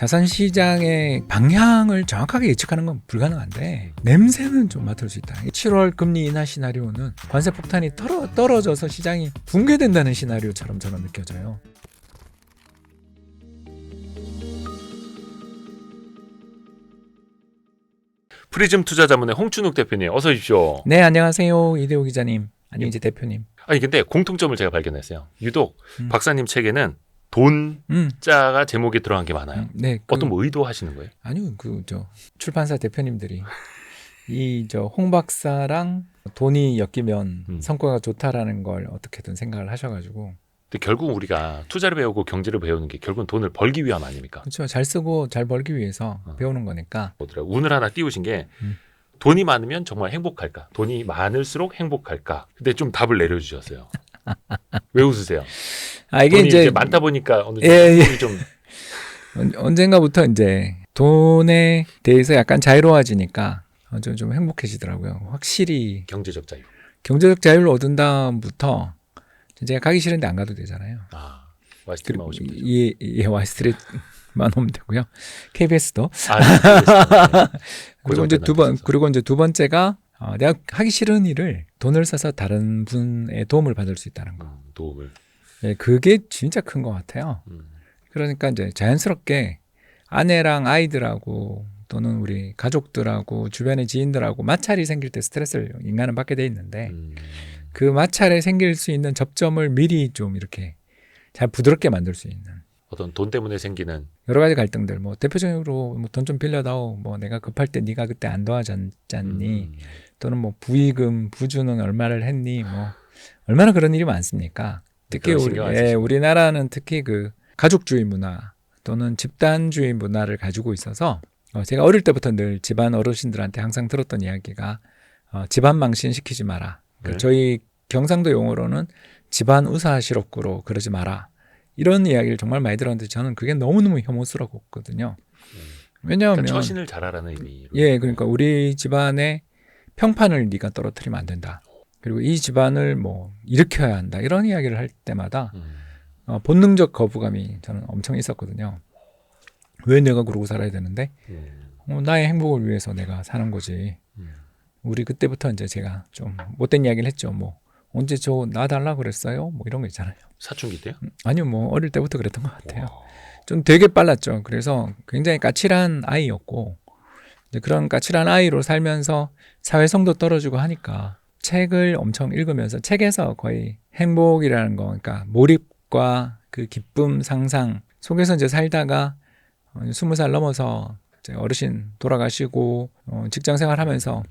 자산 시장의 방향을 정확하게 예측하는 건 불가능한데 냄새는 좀 맡을 수 있다. 7월 금리 인하 시나리오는 관세 폭탄이 떨어져서 시장이 붕괴된다는 시나리오처럼 저는 느껴져요. 프리즘 투자자문의 홍춘욱 대표님 어서 오십시오. 네, 안녕하세요. 이대호 기자님. 아니 이제 대표님. 아니 근데 공통점을 제가 발견했어요. 유독 박사님 책에는 돈자가 제목에 들어간 게 많아요. 네, 어떤 뭐 의도하시는 거예요? 아니요, 출판사 대표님들이 이 홍 박사랑 돈이 엮이면 성과가 좋다라는 걸 어떻게든 생각을 하셔가지고. 근데 결국 우리가 투자를 배우고 경제를 배우는 게 결국은 돈을 벌기 위함 아닙니까? 그렇죠. 잘 쓰고 잘 벌기 위해서 배우는 거니까. 운을 하나 띄우신 게 돈이 많으면 정말 행복할까? 돈이 많을수록 행복할까? 근데 좀 답을 내려주셨어요. 왜 웃으세요? 이게 돈이 이제 많다 보니까 어느 정도 좀 언젠가부터 이제 돈에 대해서 약간 자유로워지니까 좀 행복해지더라고요. 확실히 경제적 자유. 경제적 자유를 얻은 다음부터 제가 가기 싫은데 안 가도 되잖아요. 와이스트리트만 오시면 되죠. 예, 와이스트리트만 오면 되고요. KBS도. 그리고 이제 두 번째가 내가 하기 싫은 일을 돈을 써서 다른 분의 도움을 받을 수 있다는 거. 도움을. 네, 그게 진짜 큰 것 같아요. 그러니까 이제 자연스럽게 아내랑 아이들하고 또는 우리 가족들하고 주변의 지인들하고 마찰이 생길 때 스트레스를 인간은 받게 돼 있는데 그 마찰에 생길 수 있는 접점을 미리 좀 이렇게 잘 부드럽게 만들 수 있는 어떤 돈 때문에 생기는 여러 가지 갈등들, 뭐 대표적으로 돈 좀 빌려다오, 뭐 내가 급할 때 네가 그때 안 도와줬잖니, 또는 뭐 부의금 부주는 얼마를 했니, 뭐 얼마나 그런 일이 많습니까? 특히 우리나라는 특히 그 가족주의 문화 또는 집단주의 문화를 가지고 있어서 제가 어릴 때부터 늘 집안 어르신들한테 항상 들었던 이야기가 집안 망신 시키지 마라. 네. 저희 경상도 용어로는 집안 우사시럽구로 그러지 마라. 이런 이야기를 정말 많이 들었는데 저는 그게 너무너무 혐오스럽거든요. 왜냐하면 그러니까 처신을 잘하라는 의미. 예, 그러니까 우리 집안의 평판을 네가 떨어뜨리면 안 된다. 그리고 이 집안을 뭐 일으켜야 한다. 이런 이야기를 할 때마다 본능적 거부감이 저는 엄청 있었거든요. 왜 내가 그러고 살아야 되는데? 나의 행복을 위해서 내가 사는 거지. 우리 그때부터 이제 제가 좀 못된 이야기를 했죠. 뭐 언제 저 놔달라 그랬어요? 뭐 이런 거 있잖아요. 사춘기 때요? 아니요, 뭐 어릴 때부터 그랬던 것 같아요. 좀 되게 빨랐죠. 그래서 굉장히 까칠한 아이였고 이제 그런 까칠한 아이로 살면서 사회성도 떨어지고 하니까 책을 엄청 읽으면서 책에서 거의 행복이라는 거, 그러니까 몰입과 그 기쁨 상상 속에서 이제 살다가 20살 넘어서 이제 어르신 돌아가시고 직장 생활하면서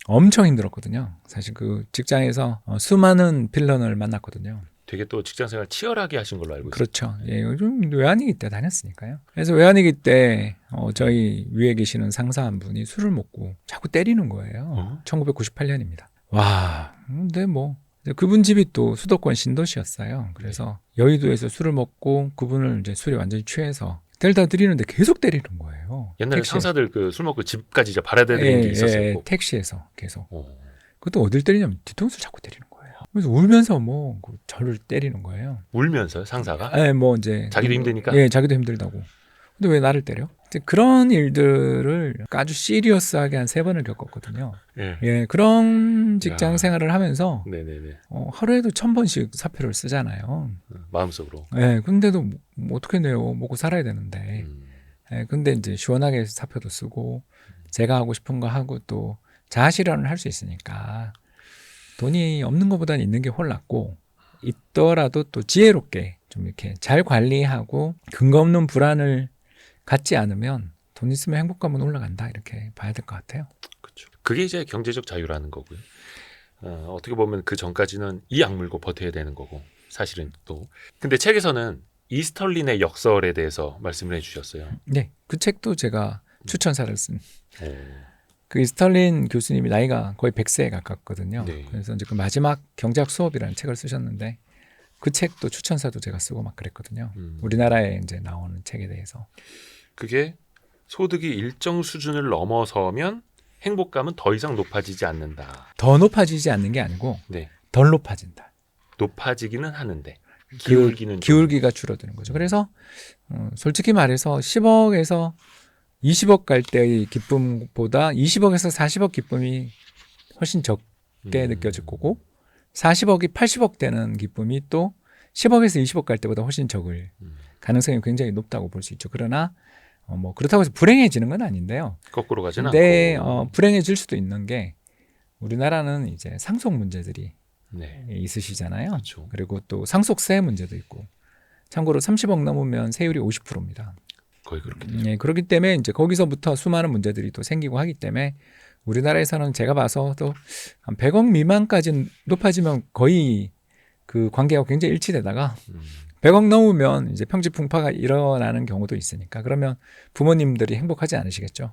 엄청 힘들었거든요. 사실 그 직장에서 수많은 빌런을 만났거든요. 되게 또 직장생활 치열하게 하신 걸로 알고 있어요. 그렇죠. 예, 요즘 외환위기 때 다녔으니까요. 그래서 외환위기 때 저희 위에 계시는 상사 한 분이 술을 먹고 자꾸 때리는 거예요. 1998년입니다. 와, 근데 뭐 그분 집이 또 수도권 신도시였어요. 그래서 여의도에서 술을 먹고 그분을 이제 술이 완전히 취해서 데려다 드리는데 계속 때리는 거예요. 옛날에 택시에. 상사들 그 술 먹고 집까지 이제 바라다 드리는 게 있었어요. 예, 택시에서 계속. 그것도 어딜 때리냐면 뒤통수 자꾸 때리는 거예요. 그래서 울면서 뭐 저를 때리는 거예요. 울면서요, 상사가? 예, 뭐 이제 자기도 힘드니까. 예, 자기도 힘들다고. 근데 왜 나를 때려? 이제 그런 일들을 아주 시리어스하게 한 3번을 겪었거든요. 예, 그런 직장 생활을 하면서 네네네. 하루에도 1000번씩 사표를 쓰잖아요. 마음속으로. 예, 근데도 뭐 어떻게 내요? 먹고 살아야 되는데. 예, 근데 이제 시원하게 사표도 쓰고 제가 하고 싶은 거 하고 또 자아실현을 할 수 있으니까 돈이 없는 것보다는 있는 게 홀랐고 있더라도 또 지혜롭게 좀 이렇게 잘 관리하고 근거 없는 불안을 갖지 않으면 돈 있으면 행복감은 올라간다 이렇게 봐야 될 것 같아요. 그렇죠. 그게 이제 경제적 자유라는 거고요. 어떻게 보면 그 전까지는 이 악물고 버텨야 되는 거고 사실은 또. 근데 책에서는 이스털린의 역설에 대해서 말씀을 해주셨어요. 네, 그 책도 제가 추천사를 쓴. 그 이스털린 교수님이 나이가 거의 100세에 가깝거든요. 네. 그래서 이제 그 마지막 경제학 수업이라는 책을 쓰셨는데 그 책도 추천사도 제가 쓰고 막 그랬거든요. 우리나라에 이제 나오는 책에 대해서. 그게 소득이 일정 수준을 넘어서면 행복감은 더 이상 높아지지 않는다. 더 높아지지 않는 게 아니고 덜 높아진다. 높아지기는 하는데. 기울기가 줄어드는 거죠. 그래서 솔직히 말해서 10억에서 20억 갈 때의 기쁨보다 20억에서 40억 기쁨이 훨씬 적게 느껴질 거고 40억이 80억 되는 기쁨이 또 10억에서 20억 갈 때보다 훨씬 적을 가능성이 굉장히 높다고 볼 수 있죠. 그러나 뭐 그렇다고 해서 불행해지는 건 아닌데요. 거꾸로 가지는 근데 않고. 불행해질 수도 있는 게 우리나라는 이제 상속 문제들이 네. 있으시잖아요. 그렇죠. 그리고 또 상속세 문제도 있고. 참고로 30억 넘으면 세율이 50%입니다. 거의 그렇게 되죠. 예, 그렇기 때문에 이제 거기서부터 수많은 문제들이 또 생기고 하기 때문에 우리나라에서는 제가 봐서도 한 100억 미만까지 높아지면 거의 그 관계가 굉장히 일치되다가 100억 넘으면 이제 평지풍파가 일어나는 경우도 있으니까 그러면 부모님들이 행복하지 않으시겠죠.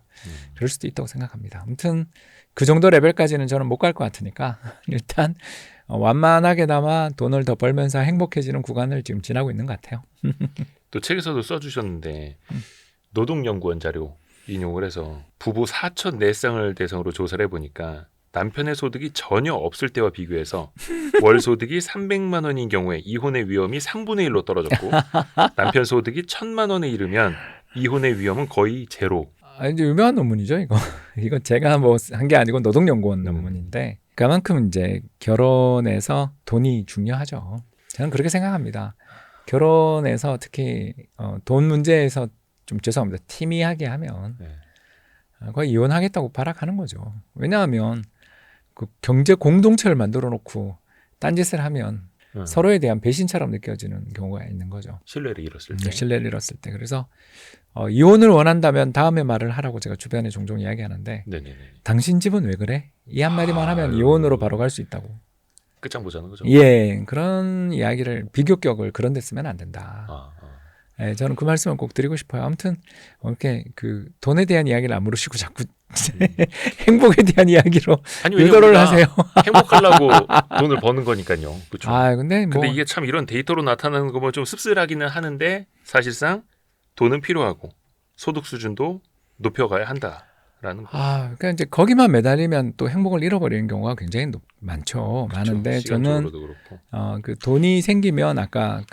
그럴 수도 있다고 생각합니다. 아무튼 그 정도 레벨까지는 저는 못 갈 것 같으니까 일단 완만하게나마 돈을 더 벌면서 행복해지는 구간을 지금 지나고 있는 것 같아요. 또 책에서도 써주셨는데 노동연구원 자료 인용을 해서 부부 4천 4쌍을 대상으로 조사를 해보니까 남편의 소득이 전혀 없을 때와 비교해서 월 소득이 300만 원인 경우에 이혼의 위험이 3분의 1로 떨어졌고 남편 소득이 1,000만 원에 이르면 이혼의 위험은 거의 제로. 이제 유명한 논문이죠, 이거. 이거 제가 뭐 한 게 아니고 노동연구원 논문인데 그만큼 이제 결혼에서 돈이 중요하죠. 저는 그렇게 생각합니다. 결혼에서 특히 돈 문제에서 좀 죄송합니다. 티미하게 하면 거의 이혼하겠다고 발악하는 거죠. 왜냐하면 그 경제 공동체를 만들어 놓고 딴짓을 하면 서로에 대한 배신처럼 느껴지는 경우가 있는 거죠. 신뢰를 잃었을 때. 신뢰를 잃었을 때. 그래서 이혼을 원한다면 다음에 말을 하라고 제가 주변에 종종 이야기하는데 네네네. 당신 집은 왜 그래? 이 한마디만 하면 이혼으로 바로 갈 수 있다고. 끝장 보자는 거죠. 예, 그런 이야기를 비교격을 그런 데 쓰면 안 된다. 예, 저는 그 말씀을 꼭 드리고 싶어요. 아무튼 이렇게 그 돈에 대한 이야기를 안 물으시고 자꾸 행복에 대한 이야기로 아니, 유도를 하세요. 행복하려고 돈을 버는 거니까요. 그렇죠. 근데 뭐 근데 이게 참 이런 데이터로 나타나는 거 보면 좀 씁쓸하기는 하는데 사실상 돈은 필요하고 소득 수준도 높여가야 한다라는 거. 그러니까 이제 거기만 매달리면 또 행복을 잃어버리는 경우가 굉장히 많죠. 그렇죠. 많은데 저는 시간적으로도 그렇고. 그 돈이 생기면 아까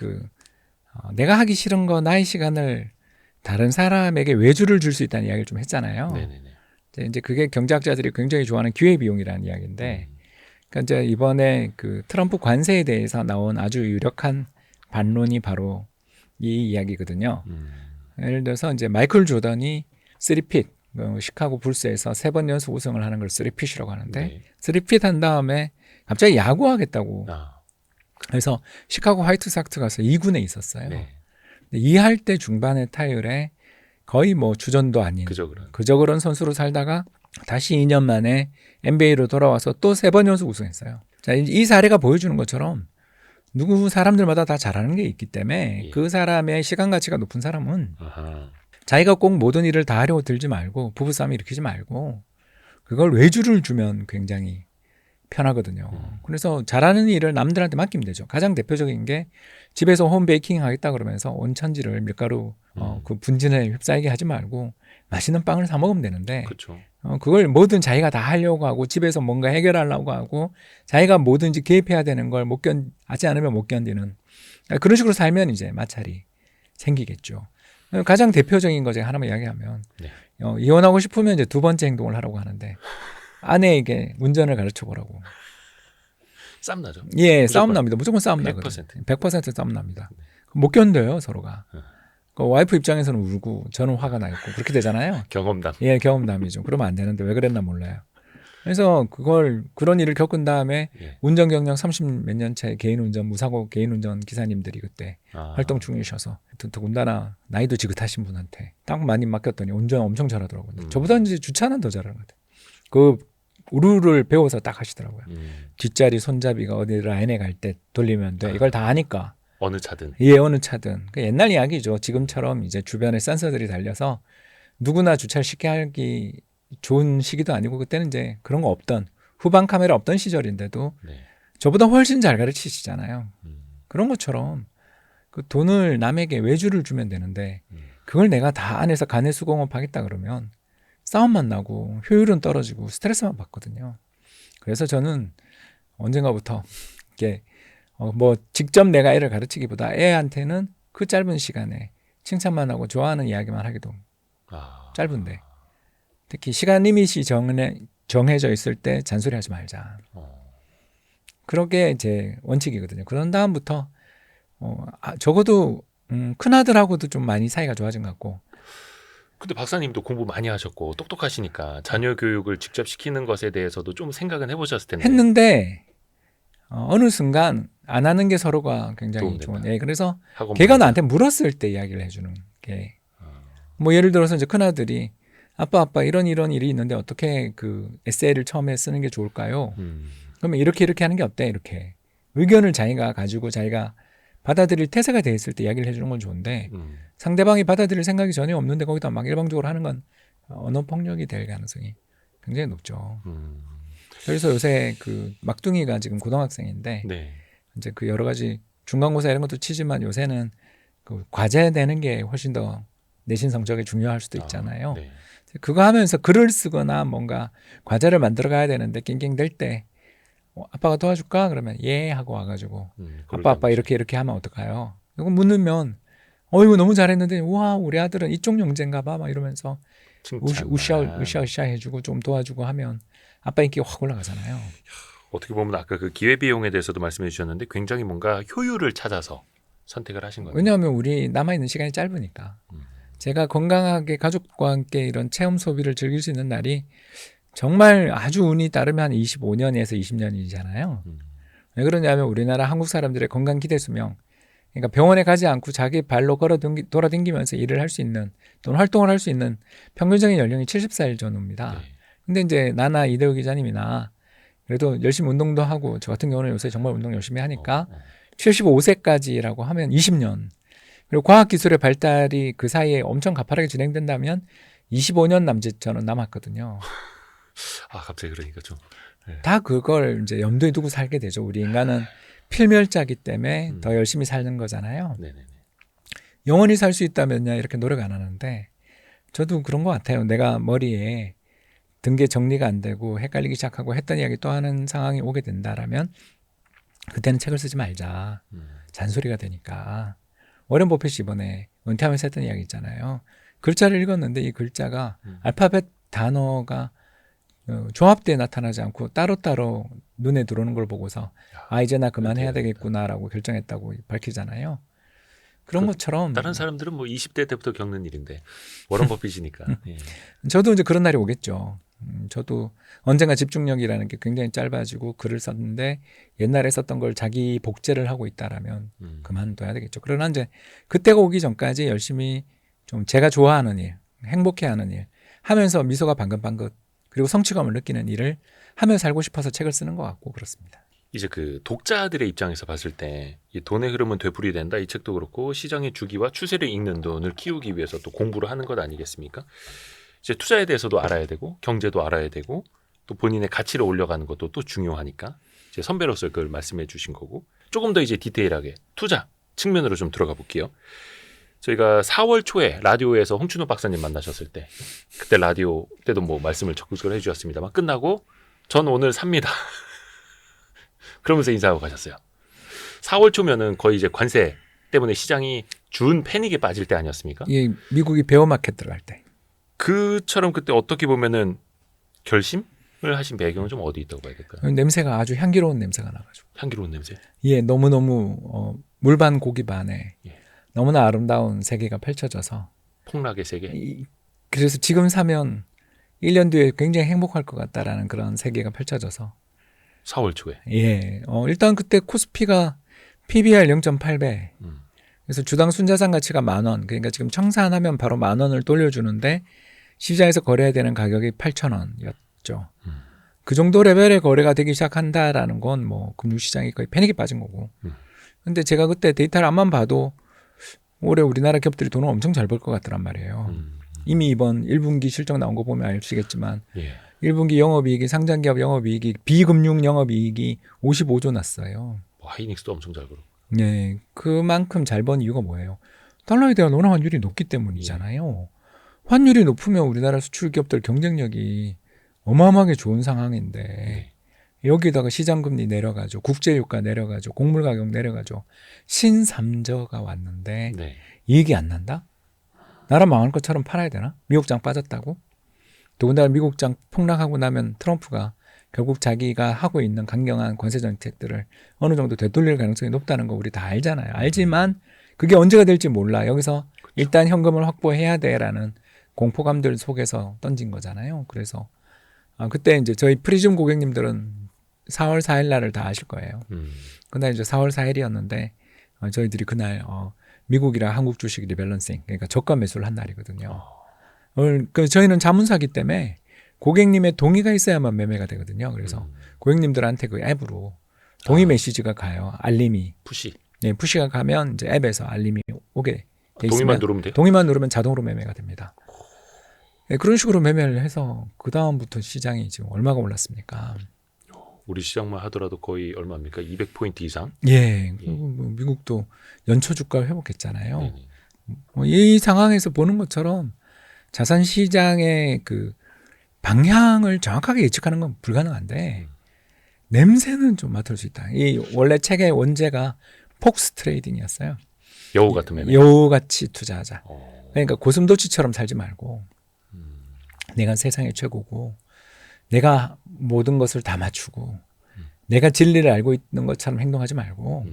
내가 하기 싫은 거 나의 시간을 다른 사람에게 외주를 줄 수 있다는 이야기를 좀 했잖아요. 네네네. 이제 그게 경제학자들이 굉장히 좋아하는 기회비용이라는 이야기인데, 그러니까 이제 이번에 그 트럼프 관세에 대해서 나온 아주 유력한 반론이 바로 이 이야기거든요. 예를 들어서 이제 마이클 조던이 3핏, 시카고 불스에서 3번 연속 우승을 하는 걸 3핏이라고 하는데, 네. 3핏 한 다음에 갑자기 야구하겠다고. 그래서 시카고 화이트삭스 가서 2군에 있었어요. 네. 2할 때 중반의 타율에 거의 뭐 주전도 아닌 그저 그런 선수로 살다가 다시 2년 만에 NBA로 돌아와서 또 3번 연속 우승했어요. 자, 이 사례가 보여주는 것처럼 누구 사람들마다 다 잘하는 게 있기 때문에 그 사람의 시간 가치가 높은 사람은 자기가 꼭 모든 일을 다 하려고 들지 말고 부부싸움 일으키지 말고 그걸 외주를 주면 굉장히 편하거든요. 그래서 잘하는 일을 남들한테 맡기면 되죠. 가장 대표적인 게 집에서 홈베이킹 하겠다 그러면서 온 천지를 밀가루 그 분진에 휩싸이게 하지 말고 맛있는 빵을 사 먹으면 되는데 그렇죠. 그걸 뭐든 자기가 다 하려고 하고 집에서 뭔가 해결하려고 하고 자기가 뭐든지 개입해야 되는 걸 하지 않으면 못 견디는 그런 식으로 살면 이제 마찰이 생기겠죠. 가장 대표적인 거 제가 하나만 이야기하면 이혼하고 싶으면 이제 두 번째 행동을 하라고 하는데 아내에게 운전을 가르쳐 보라고. 싸움 나죠? 예, 무조건. 싸움 납니다. 무조건 싸움 나거든요. 100% 싸움 납니다. 못 견뎌요, 서로가. 그 와이프 입장에서는 울고 저는 화가 나 있고 그렇게 되잖아요. 경험담. 예, 경험담이죠. 그러면 안 되는데 왜 그랬나 몰라요. 그래서 그런 일을 겪은 다음에 운전 경력 30 몇 년 차 개인 운전 무사고 개인 운전 기사님들이 그때 활동 중이셔서 더군다나 나이도 지긋하신 분한테 딱 많이 맡겼더니 운전 엄청 잘하더라고요. 저보다 이제 주차는 더 잘하는 것 같아요. 그 우루를 배워서 딱 하시더라고요. 뒷자리 손잡이가 어디 라인에 갈 때 돌리면 돼. 이걸 다 하니까. 어느 차든. 예, 어느 차든. 옛날 이야기죠. 지금처럼 이제 주변에 센서들이 달려서 누구나 주차를 쉽게 하기 좋은 시기도 아니고 그때는 이제 그런 거 없던 후방 카메라 없던 시절인데도 저보다 훨씬 잘 가르치시잖아요. 그런 것처럼 그 돈을 남에게 외주를 주면 되는데 그걸 내가 다 안에서 간의 수공업 하겠다 그러면 싸움만 나고 효율은 떨어지고 스트레스만 받거든요. 그래서 저는 언젠가부터 이게 뭐 직접 내가 애를 가르치기보다 애한테는 그 짧은 시간에 칭찬만 하고 좋아하는 이야기만 하기도 짧은데 특히 시간 리밋이 정해져 있을 때 잔소리하지 말자. 그러게 제 원칙이거든요. 그런 다음부터 적어도 큰 아들하고도 좀 많이 사이가 좋아진 것 같고. 근데 박사님도 공부 많이 하셨고 똑똑하시니까 자녀 교육을 직접 시키는 것에 대해서도 좀 생각은 해보셨을 텐데. 했는데 어느 순간 안 하는 게 서로가 굉장히 도움된다. 좋은. 그래서 학원 걔가 보내자. 나한테 물었을 때 이야기를 해주는 게. 뭐 예를 들어서 이제 큰 아들이 아빠 이런 일이 있는데 어떻게 그 에세이를 처음에 쓰는 게 좋을까요? 그러면 이렇게 하는 게 어때? 이렇게 의견을 자기가 가지고 자기가 받아들일 태세가 돼 있을 때 이야기를 해주는 건 좋은데 상대방이 받아들일 생각이 전혀 없는데 거기다 막 일방적으로 하는 건 언어 폭력이 될 가능성이 굉장히 높죠. 그래서 요새 그 막둥이가 지금 고등학생인데 네. 이제 그 여러 가지 중간고사 이런 것도 치지만 요새는 그 과제 내는 게 훨씬 더 내신 성적이 중요할 수도 있잖아요. 네. 그거 하면서 글을 쓰거나 뭔가 과제를 만들어 가야 되는데 낑낑댈 때 아빠가 도와줄까? 그러면 예 하고 와가지고 아빠 이렇게 하면 어떨까요? 이거 묻으면 이거 너무 잘했는데 우와 우리 아들은 이쪽 영재인가 봐 막 이러면서 으쌰 해주고 좀 도와주고 하면 아빠 인기가 확 올라가잖아요. 어떻게 보면 아까 그 기회비용에 대해서도 말씀해 주셨는데 굉장히 뭔가 효율을 찾아서 선택을 하신 거예요. 왜냐하면 우리 남아있는 시간이 짧으니까. 제가 건강하게 가족과 함께 이런 체험 소비를 즐길 수 있는 날이 정말 아주 운이 따르면 한 25년에서 20년이잖아요. 왜 그러냐면 우리나라 한국 사람들의 건강 기대 수명, 그러니까 병원에 가지 않고 자기 발로 돌아다니면서 일을 할 수 있는 또는 활동을 할 수 있는 평균적인 연령이 74일 전후입니다. 근데 이제 나나 이대호 기자님이나 그래도 열심히 운동도 하고 저 같은 경우는 요새 정말 운동 열심히 하니까 75세까지라고 하면 20년. 그리고 과학기술의 발달이 그 사이에 엄청 가파르게 진행된다면 25년 남짓 저는 남았거든요. 갑자기 그러니까 좀. 네. 다 그걸 이제 염두에 두고 살게 되죠. 우리 인간은 필멸자기 때문에 더 열심히 사는 거잖아요. 네네네. 영원히 살 수 있다면야 이렇게 노력 안 하는데 저도 그런 것 같아요. 내가 머리에 등계 정리가 안 되고 헷갈리기 시작하고 했던 이야기 또 하는 상황이 오게 된다라면 그때는 책을 쓰지 말자. 잔소리가 되니까. 워렌 버핏이 이번에 은퇴하면서 했던 이야기 있잖아요. 글자를 읽었는데 이 글자가 알파벳 단어가 조합되어 나타나지 않고 따로따로 눈에 들어오는 걸 보고서 이제 나 그만해야 되겠구나라고 결정했다고 밝히잖아요. 그런 것처럼 다른 사람들은 뭐 20대 때부터 겪는 일인데 워런 버핏이니까. 예. 저도 이제 그런 날이 오겠죠. 저도 언젠가 집중력이라는 게 굉장히 짧아지고 글을 썼는데 옛날에 썼던 걸 자기 복제를 하고 있다라면 그만둬야 되겠죠. 그러나 이제 그때가 오기 전까지 열심히 좀 제가 좋아하는 일, 행복해하는 일 하면서 미소가 방긋방긋 그리고 성취감을 느끼는 일을 하며 살고 싶어서 책을 쓰는 것 같고 그렇습니다. 이제 그 독자들의 입장에서 봤을 때 이 돈의 흐름은 되풀이된다 이 책도 그렇고 시장의 주기와 추세를 읽는 눈을 키우기 위해서 또 공부를 하는 것 아니겠습니까? 이제 투자에 대해서도 알아야 되고 경제도 알아야 되고 또 본인의 가치를 올려가는 것도 또 중요하니까 이제 선배로서 그걸 말씀해 주신 거고 조금 더 이제 디테일하게 투자 측면으로 좀 들어가 볼게요. 저희가 4월 초에 라디오에서 홍춘호 박사님 만나셨을 때 그때 라디오 때도 뭐 말씀을 적극적으로 해주셨습니다만 끝나고 전 오늘 삽니다. 그러면서 인사하고 가셨어요. 4월 초면은 거의 이제 관세 때문에 시장이 준 패닉에 빠질 때 아니었습니까? 이 미국이 베어마켓 들어갈 때. 그처럼 그때 어떻게 보면은 결심을 하신 배경은 좀 어디 있다고 봐야 될까요? 냄새가 아주 향기로운 냄새가 나가지고. 향기로운 냄새. 예, 너무너무 물반 고기 반에 너무나 아름다운 세계가 펼쳐져서 폭락의 세계. 그래서 지금 사면 1년 뒤에 굉장히 행복할 것 같다라는 그런 세계가 펼쳐져서 4월 초에. 예, 일단 그때 코스피가 PBR 0.8배. 그래서 주당 순자산 가치가 10,000원. 그러니까 지금 청산하면 바로 10,000원을 돌려주는데 시장에서 거래해야 되는 가격이 8,000원이었죠. 그 정도 레벨의 거래가 되기 시작한다라는 건 뭐 금융시장이 거의 패닉에 빠진 거고. 근데 제가 그때 데이터를 암만 봐도 올해 우리나라 기업들이 돈을 엄청 잘 벌 것 같더란 말이에요. 이미 이번 1분기 실적 나온 거 보면 아시겠지만 1분기 영업이익이 상장기업 영업이익이 비금융 영업이익이 55조 났어요. 하이닉스도 엄청 잘 벌고. 네, 그만큼 잘 번 이유가 뭐예요? 달러에 대한 원화 환율이 높기 때문이잖아요. 환율이 높으면 우리나라 수출 기업들 경쟁력이 어마어마하게 좋은 상황인데 여기다가 시장금리 내려가죠. 국제유가 내려가죠. 곡물가격 내려가죠. 신삼저가 왔는데 네. 이익이 안 난다? 나라 망할 것처럼 팔아야 되나? 미국장 빠졌다고? 더군다나 미국장 폭락하고 나면 트럼프가 결국 자기가 하고 있는 강경한 관세 정책들을 어느 정도 되돌릴 가능성이 높다는 거 우리 다 알잖아요. 알지만 그게 언제가 될지 몰라. 여기서 일단 현금을 확보해야 돼라는 공포감들 속에서 던진 거잖아요. 그래서 그때 이제 저희 프리즘 고객님들은 4월 4일 날을 다 아실 거예요. 그날 이제 4월 4일이었는데 저희들이 그날 미국이랑 한국 주식 리밸런싱, 그러니까 저가 매수를 한 날이거든요. 저희는 자문사기 때문에 고객님의 동의가 있어야만 매매가 되거든요. 그래서 고객님들한테 그 앱으로 동의 메시지가 가요. 알림이. 푸시. 네, 푸시가 가면 이제 앱에서 알림이 오게 돼 있으면 동의만 누르면 돼요? 동의만 누르면 자동으로 매매가 됩니다. 네, 그런 식으로 매매를 해서 그 다음부터 시장이 지금 얼마가 올랐습니까? 우리 시장만 하더라도 거의 얼마입니까? 200포인트 이상? 예, 그리고 뭐 미국도 연초 주가를 회복했잖아요. 네네. 이 상황에서 보는 것처럼 자산 시장의 그 방향을 정확하게 예측하는 건 불가능한데 냄새는 좀 맡을 수 있다. 이 원래 책의 원제가 폭스 트레이딩이었어요. 여우 같은 매매. 여우같이 투자하자. 그러니까 고슴도치처럼 살지 말고 내가 세상의 최고고 내가 모든 것을 다 맞추고 내가 진리를 알고 있는 것처럼 행동하지 말고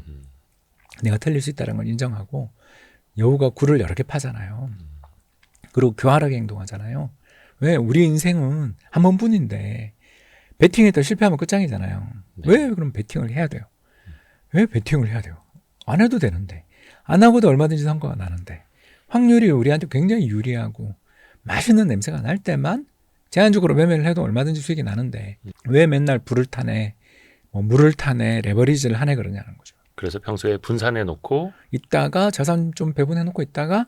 내가 틀릴 수 있다는 걸 인정하고 여우가 굴을 여러 개 파잖아요. 그리고 교활하게 행동하잖아요. 왜? 우리 인생은 한 번뿐인데 배팅에다 실패하면 끝장이잖아요. 네. 왜 그럼 배팅을 해야 돼요? 왜 배팅을 해야 돼요? 안 해도 되는데 안 하고도 얼마든지 성과가 나는데 확률이 우리한테 굉장히 유리하고 맛있는 냄새가 날 때만 제한적으로 매매를 해도 얼마든지 수익이 나는데 왜 맨날 불을 타네, 물을 타네, 레버리지를 하네 그러냐는 거죠. 그래서 평소에 분산해 놓고 있다가 자산 좀 배분해 놓고 있다가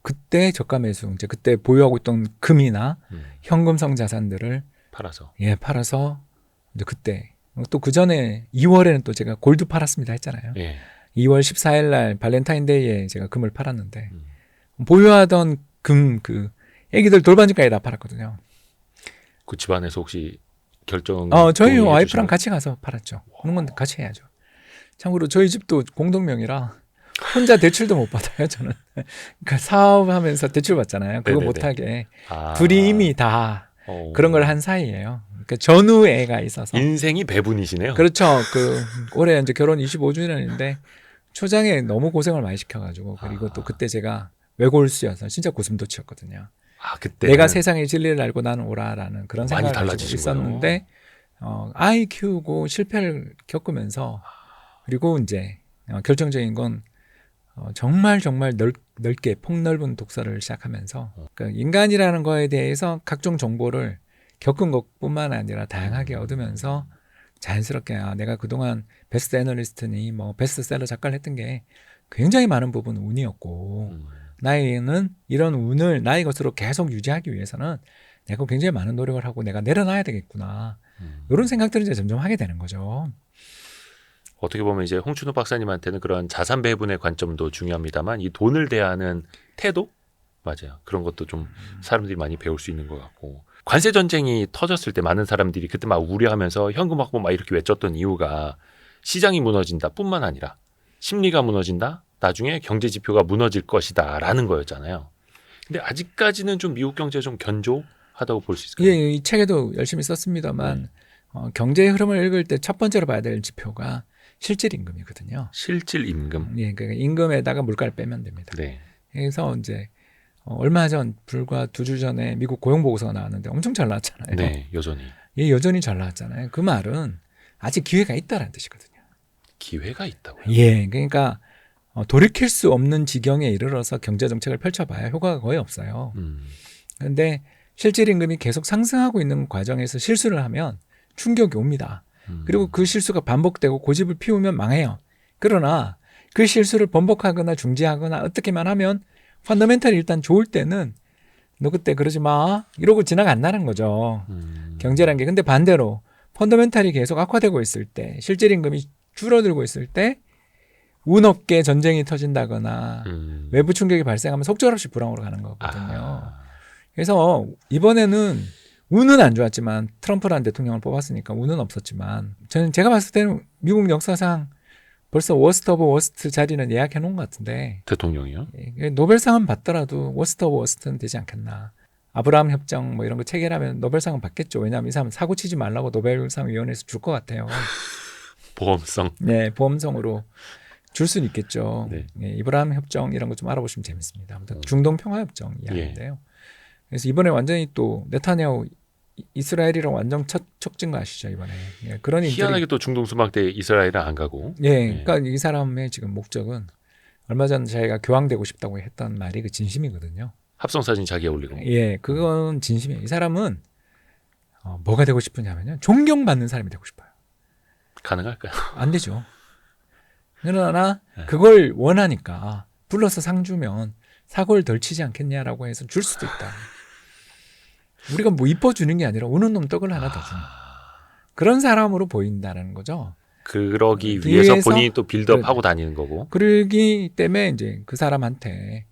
그때 저가 매수, 이제 그때 보유하고 있던 금이나 현금성 자산들을 팔아서. 팔아서 이제 그때 또 그 전에 2월에는 또 제가 골드 팔았습니다 했잖아요. 예. 2월 14일 날 발렌타인데이에 제가 금을 팔았는데 보유하던 금 그 애기들 돌반지까지 다 팔았거든요. 그 집안에서 혹시 결정? 저희 동의해 와이프랑 주시나요? 같이 가서 팔았죠. 그런 건 같이 해야죠. 참고로 저희 집도 공동명이라 혼자 대출도 못 받아요. 저는 그러니까 사업하면서 대출 받잖아요. 그거 네네네. 못하게 아. 둘이 이미 다 그런 걸 한 사이예요. 그러니까 전우애가 있어서 인생이 배분이시네요. 그렇죠. 올해 이제 결혼 25주년인데 초장에 너무 고생을 많이 시켜가지고 그리고 또 그때 제가 외골수여서 진짜 고슴도치였거든요. 그때 내가 세상의 진리를 알고 나는 오라라는 그런 많이 생각을 가지고 달라지신 있었는데 아이 키우고 실패를 겪으면서 그리고 이제 결정적인 건 정말 넓게 폭넓은 독서를 시작하면서 그러니까 인간이라는 거에 대해서 각종 정보를 겪은 것뿐만 아니라 다양하게 얻으면서 자연스럽게 내가 그동안 베스트 애널리스트니 베스트셀러 작가를 했던 게 굉장히 많은 부분 운이었고 나이는 이런 운을 나의 것으로 계속 유지하기 위해서는 내가 굉장히 많은 노력을 하고 내가 내려놔야 되겠구나 이런 생각들을 이제 점점 하게 되는 거죠. 어떻게 보면 이제 홍춘호 박사님한테는 그런 자산 배분의 관점도 중요합니다만 이 돈을 대하는 태도 맞아요. 그런 것도 좀 사람들이 많이 배울 수 있는 것 같고 관세 전쟁이 터졌을 때 많은 사람들이 그때 막 우려하면서 현금 확보 막 이렇게 외쳤던 이유가 시장이 무너진다뿐만 아니라 심리가 무너진다. 나중에 경제 지표가 무너질 것이다라는 거였잖아요. 근데 아직까지는 좀 미국 경제 좀 견조하다고 볼 수 있을까요? 이 책에도 열심히 썼습니다만 경제 흐름을 읽을 때 첫 번째로 봐야 될 지표가 실질 임금이거든요. 실질 임금. 그러니까 임금에다가 물가를 빼면 됩니다. 네. 그래서 이제 얼마 전 불과 2주 전에 미국 고용 보고서가 나왔는데 엄청 잘 나왔잖아요. 네, 여전히. 여전히 잘 나왔잖아요. 그 말은 아직 기회가 있다라는 뜻이거든요. 기회가 있다고요? 그러니까 돌이킬 수 없는 지경에 이르러서 경제 정책을 펼쳐봐야 효과가 거의 없어요. 그런데 실질 임금이 계속 상승하고 있는 과정에서 실수를 하면 충격이 옵니다. 그리고 그 실수가 반복되고 고집을 피우면 망해요. 그러나 그 실수를 번복하거나 중지하거나 어떻게만 하면 펀더멘털이 일단 좋을 때는 너 그때 그러지 마 이러고 지나간다는 거죠. 경제란 게. 근데 반대로 펀더멘털이 계속 악화되고 있을 때 실질 임금이 줄어들고 있을 때 운 없게 전쟁이 터진다거나 외부 충격이 발생하면 속절없이 불황으로 가는 거거든요. 그래서 이번에는 운은 안 좋았지만 트럼프라는 대통령을 뽑았으니까 운은 없었지만 저는 제가 봤을 때는 미국 역사상 벌써 워스트 오브 워스트 자리는 예약해 놓은 것 같은데 대통령이요? 노벨상은 받더라도 워스트 오브 워스트는 되지 않겠나. 아브라함 협정 뭐 이런 거 체결하면 노벨상은 받겠죠. 왜냐하면 이 사람은 사고 치지 말라고 노벨상 위원회에서 줄 것 같아요. 보험성. 네, 보험성으로 줄 수는 있겠죠. 네. 네, 이브라함 협정 이런 거 좀 알아보시면 재밌습니다. 아무튼 중동 평화 협정 이야기인데요. 그래서 이번에 완전히 또 네타냐후 이스라엘이랑 완전 척진 거 아시죠 이번에? 예, 그런 희한하게 또 중동 수막대 이스라엘은 안 가고. 예, 그러니까 이 사람의 지금 목적은 얼마 전 자기가 교황되고 싶다고 했던 말이 그 진심이거든요. 합성 사진 자기가 올리고. 예, 그건 진심이에요. 이 사람은 뭐가 되고 싶으냐면요, 존경받는 사람이 되고 싶어요. 가능할까요? 안 되죠. 그러나 그걸 원하니까 불러서 상 주면 사고를 덜 치지 않겠냐라고 해서 줄 수도 있다. 우리가 뭐 이뻐 주는 게 아니라 우는 놈 떡을 하나 더 주는 그런 사람으로 보인다는 거죠. 그러기 위해서 본인이 또 빌드업하고 그래. 다니는 거고. 그러기 때문에 이제 그 사람한테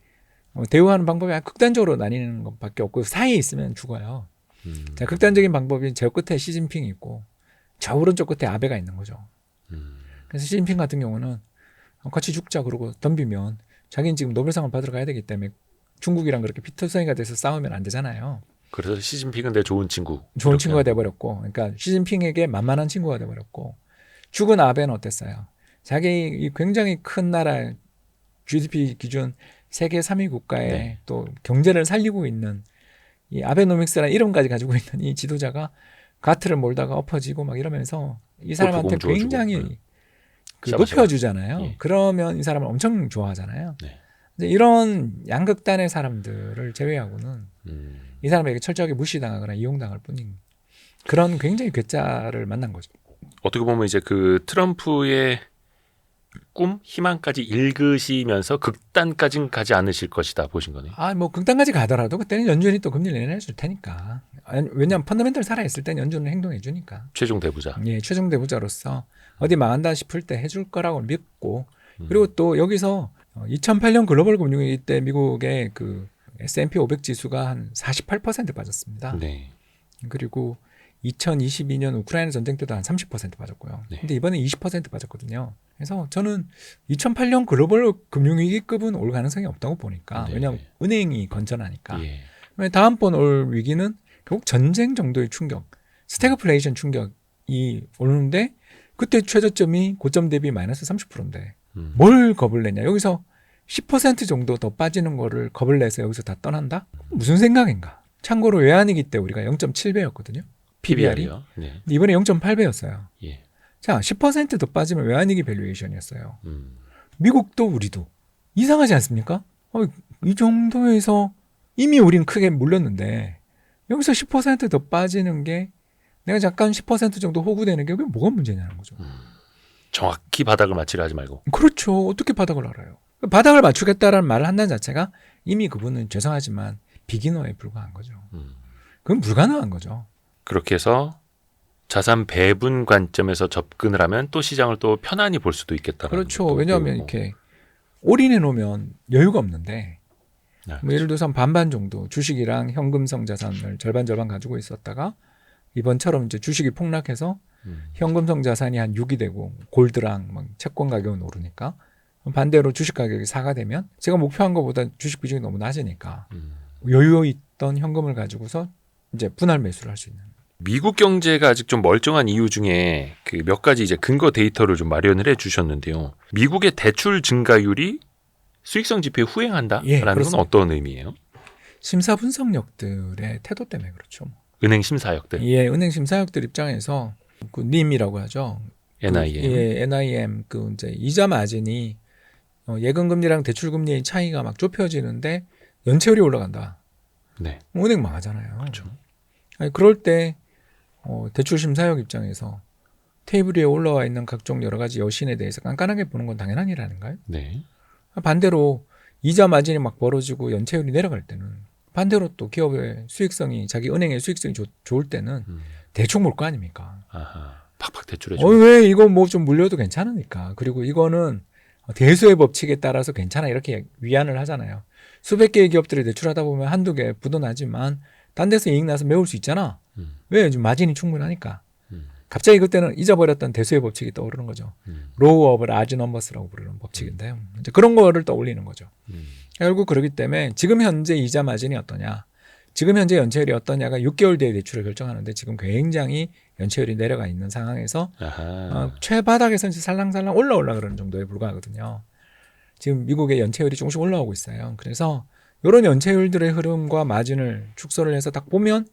대우하는 방법이 극단적으로 나뉘는 것밖에 없고 사이에 있으면 죽어요. 자, 극단적인 방법이 저 끝에 시진핑이 있고 저 오른쪽 끝에 아베가 있는 거죠. 그래서 시진핑 같은 경우는 같이 죽자 그러고 덤비면 자기는 지금 노벨상을 받으러 가야 되기 때문에 중국이랑 그렇게 피터성이가 돼서 싸우면 안 되잖아요. 그래서 시진핑은 내 좋은 친구. 좋은 친구가 돼버렸고, 그러니까 시진핑에게 만만한 친구가 돼버렸고, 죽은 아베는 어땠어요? 자기 굉장히 큰 나라 GDP 기준 세계 3위 국가의 네. 또 경제를 살리고 있는 이 아베노믹스라는 이름까지 가지고 있는 이 지도자가 가트를 몰다가 엎어지고 막 이러면서 이 사람한테 골프공 굉장히 주워주고. 그 샤바샤바. 높여주잖아요. 예. 그러면 이 사람을 엄청 좋아하잖아요. 네. 이제 이런 양극단의 사람들을 제외하고는 음. 이 사람에게 철저하게 무시당하거나 이용당할 뿐인 그런 굉장히 괴짜를 만난 거죠. 어떻게 보면 이제 그 트럼프의 꿈, 희망까지 읽으시면서 극단까지는 가지 않으실 것이다 보신 거네요. 뭐 극단까지 가더라도 그때는 연준이 또 금리를 내려줄 테니까. 왜냐하면 펀더멘털 살아있을 때는 연준은 행동해 주니까. 최종 대부자. 예, 최종 대부자로서 어디 망한다 싶을 때 해줄 거라고 믿고, 그리고 또 여기서 2008년 글로벌 금융위기 때 미국의 그 S&P 500 지수가 한 48% 빠졌습니다. 네. 그리고 2022년 우크라이나 전쟁 때도 한 30% 빠졌고요. 네. 근데 이번에 20% 빠졌거든요. 그래서 저는 2008년 글로벌 금융위기급은 올 가능성이 없다고 보니까. 네. 왜냐하면 은행이 건전하니까. 예. 다음번 올 위기는 결국 전쟁 정도의 충격, 스태그플레이션 충격이 오는데 그때 최저점이 고점 대비 마이너스 30%인데 뭘 겁을 내냐. 여기서 10% 정도 더 빠지는 거를 겁을 내서 여기서 다 떠난다? 무슨 생각인가. 참고로 외환위기 때 우리가 0.7배였거든요. PBR이. PBR이요? 네. 이번에 0.8배였어요. 예. 자, 10% 더 빠지면 외환위기 밸류에이션이었어요. 미국도 우리도. 이상하지 않습니까? 이 정도에서 이미 우린 크게 물렸는데 여기서 10% 더 빠지는 게 내가 잠깐 10% 정도 호구되는 게 그게 뭐가 문제냐는 거죠. 정확히 바닥을 맞추려 하지 말고. 그렇죠. 어떻게 바닥을 알아요? 바닥을 맞추겠다라는 말을 한다는 자체가 이미 그분은 죄송하지만 비기너에 불과한 거죠. 그건 불가능한 거죠. 그렇게 해서 자산 배분 관점에서 접근을 하면 또 시장을 또 편안히 볼 수도 있겠다. 그렇죠. 왜냐하면 이렇게 올인해 놓으면 여유가 없는데 뭐 예를 들어서 반반 정도 주식이랑 현금성 자산을 절반 가지고 있었다가 이번처럼 이제 주식이 폭락해서 현금성 자산이 한 6이 되고 골드랑 막 채권 가격은 오르니까 반대로 주식 가격이 4가 되면 제가 목표한 것보다 주식 비중이 너무 낮으니까 여유 있던 현금을 가지고서 이제 분할 매수를 할 수 있는. 미국 경제가 아직 좀 멀쩡한 이유 중에 그 몇 가지 이제 근거 데이터를 좀 마련을 해 주셨는데요. 미국의 대출 증가율이 수익성 지표에 후행한다라는 예, 건 그렇습니다. 어떤 의미예요? 심사 분석력들의 태도 때문에 그렇죠. 은행 심사역들, 예, 은행 심사역들 입장에서 그 님이라고 하죠. NIM. 예, NIM 그 이제 이자 마진이 예금 금리랑 대출 금리의 차이가 막 좁혀지는데 연체율이 올라간다. 네. 은행 망하잖아요. 그렇죠. 아니, 그럴 때 대출 심사역 입장에서 테이블 위에 올라와 있는 각종 여러 가지 여신에 대해서 깐깐하게 보는 건 당연한 일 아닌가요? 네. 반대로 이자 마진이 막 벌어지고 연체율이 내려갈 때는 반대로 또 기업의 수익성이 자기 은행의 수익성이 좋을 때는 대충 몰 거 아닙니까? 아하. 팍팍 대출해 줘. 왜 이거 뭐 좀 물려도 괜찮으니까. 그리고 이거는 대수의 법칙에 따라서 괜찮아 이렇게 위안을 하잖아요. 수백 개의 기업들이 대출하다 보면 한두 개 부도나지만 딴 데서 이익 나서 메울 수 있잖아. 왜? 지금 마진이 충분하니까. 음. 갑자기 그때는 잊어버렸던 대수의 법칙이 떠오르는 거죠. 로우 오브 라지 넘버스라고 부르는 법칙인데요. 이제 그런 거를 떠올리는 거죠. 결국 그렇기 때문에 지금 현재 이자 마진이 어떠냐, 지금 현재 연체율이 어떠냐가 6개월 뒤에 대출을 결정하는데 지금 굉장히 연체율이 내려가 있는 상황에서 최바닥에서 이제 살랑살랑 올라오려 그러는 정도에 불과하거든요. 지금 미국의 연체율이 조금씩 올라오고 있어요. 그래서 이런 연체율들의 흐름과 마진을 축소를 해서 딱 보면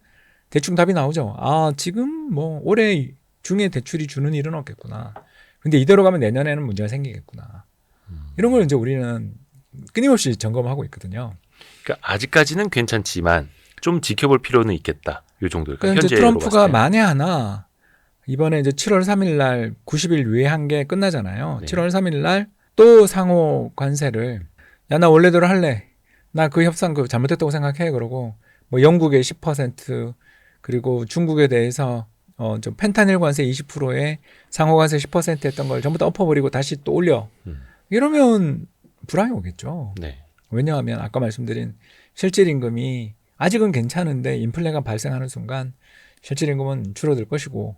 대충 답이 나오죠. 아, 지금 뭐 올해 중에 대출이 주는 일은 없겠구나. 근데 이대로 가면 내년에는 문제가 생기겠구나. 이런 걸 이제 우리는 끊임없이 점검하고 있거든요. 그러니까 아직까지는 괜찮지만 좀 지켜볼 필요는 있겠다. 이 정도일까요? 그러니까 이제 트럼프가 만에 하나 이번에 이제 7월 3일 날 90일 유예한 게 끝나잖아요. 네. 7월 3일 날 또 상호 관세를 야, 나 원래대로 할래. 나 그 협상 그 잘못했다고 생각해. 그러고 뭐 영국에 10% 그리고 중국에 대해서 좀 펜타닐 관세 20%에 상호 관세 10% 했던 걸 전부 다 엎어버리고 다시 또 올려. 이러면 불황이 오겠죠. 네. 왜냐하면 아까 말씀드린 실질 임금이 아직은 괜찮은데 인플레가 발생하는 순간 실질 임금은 줄어들 것이고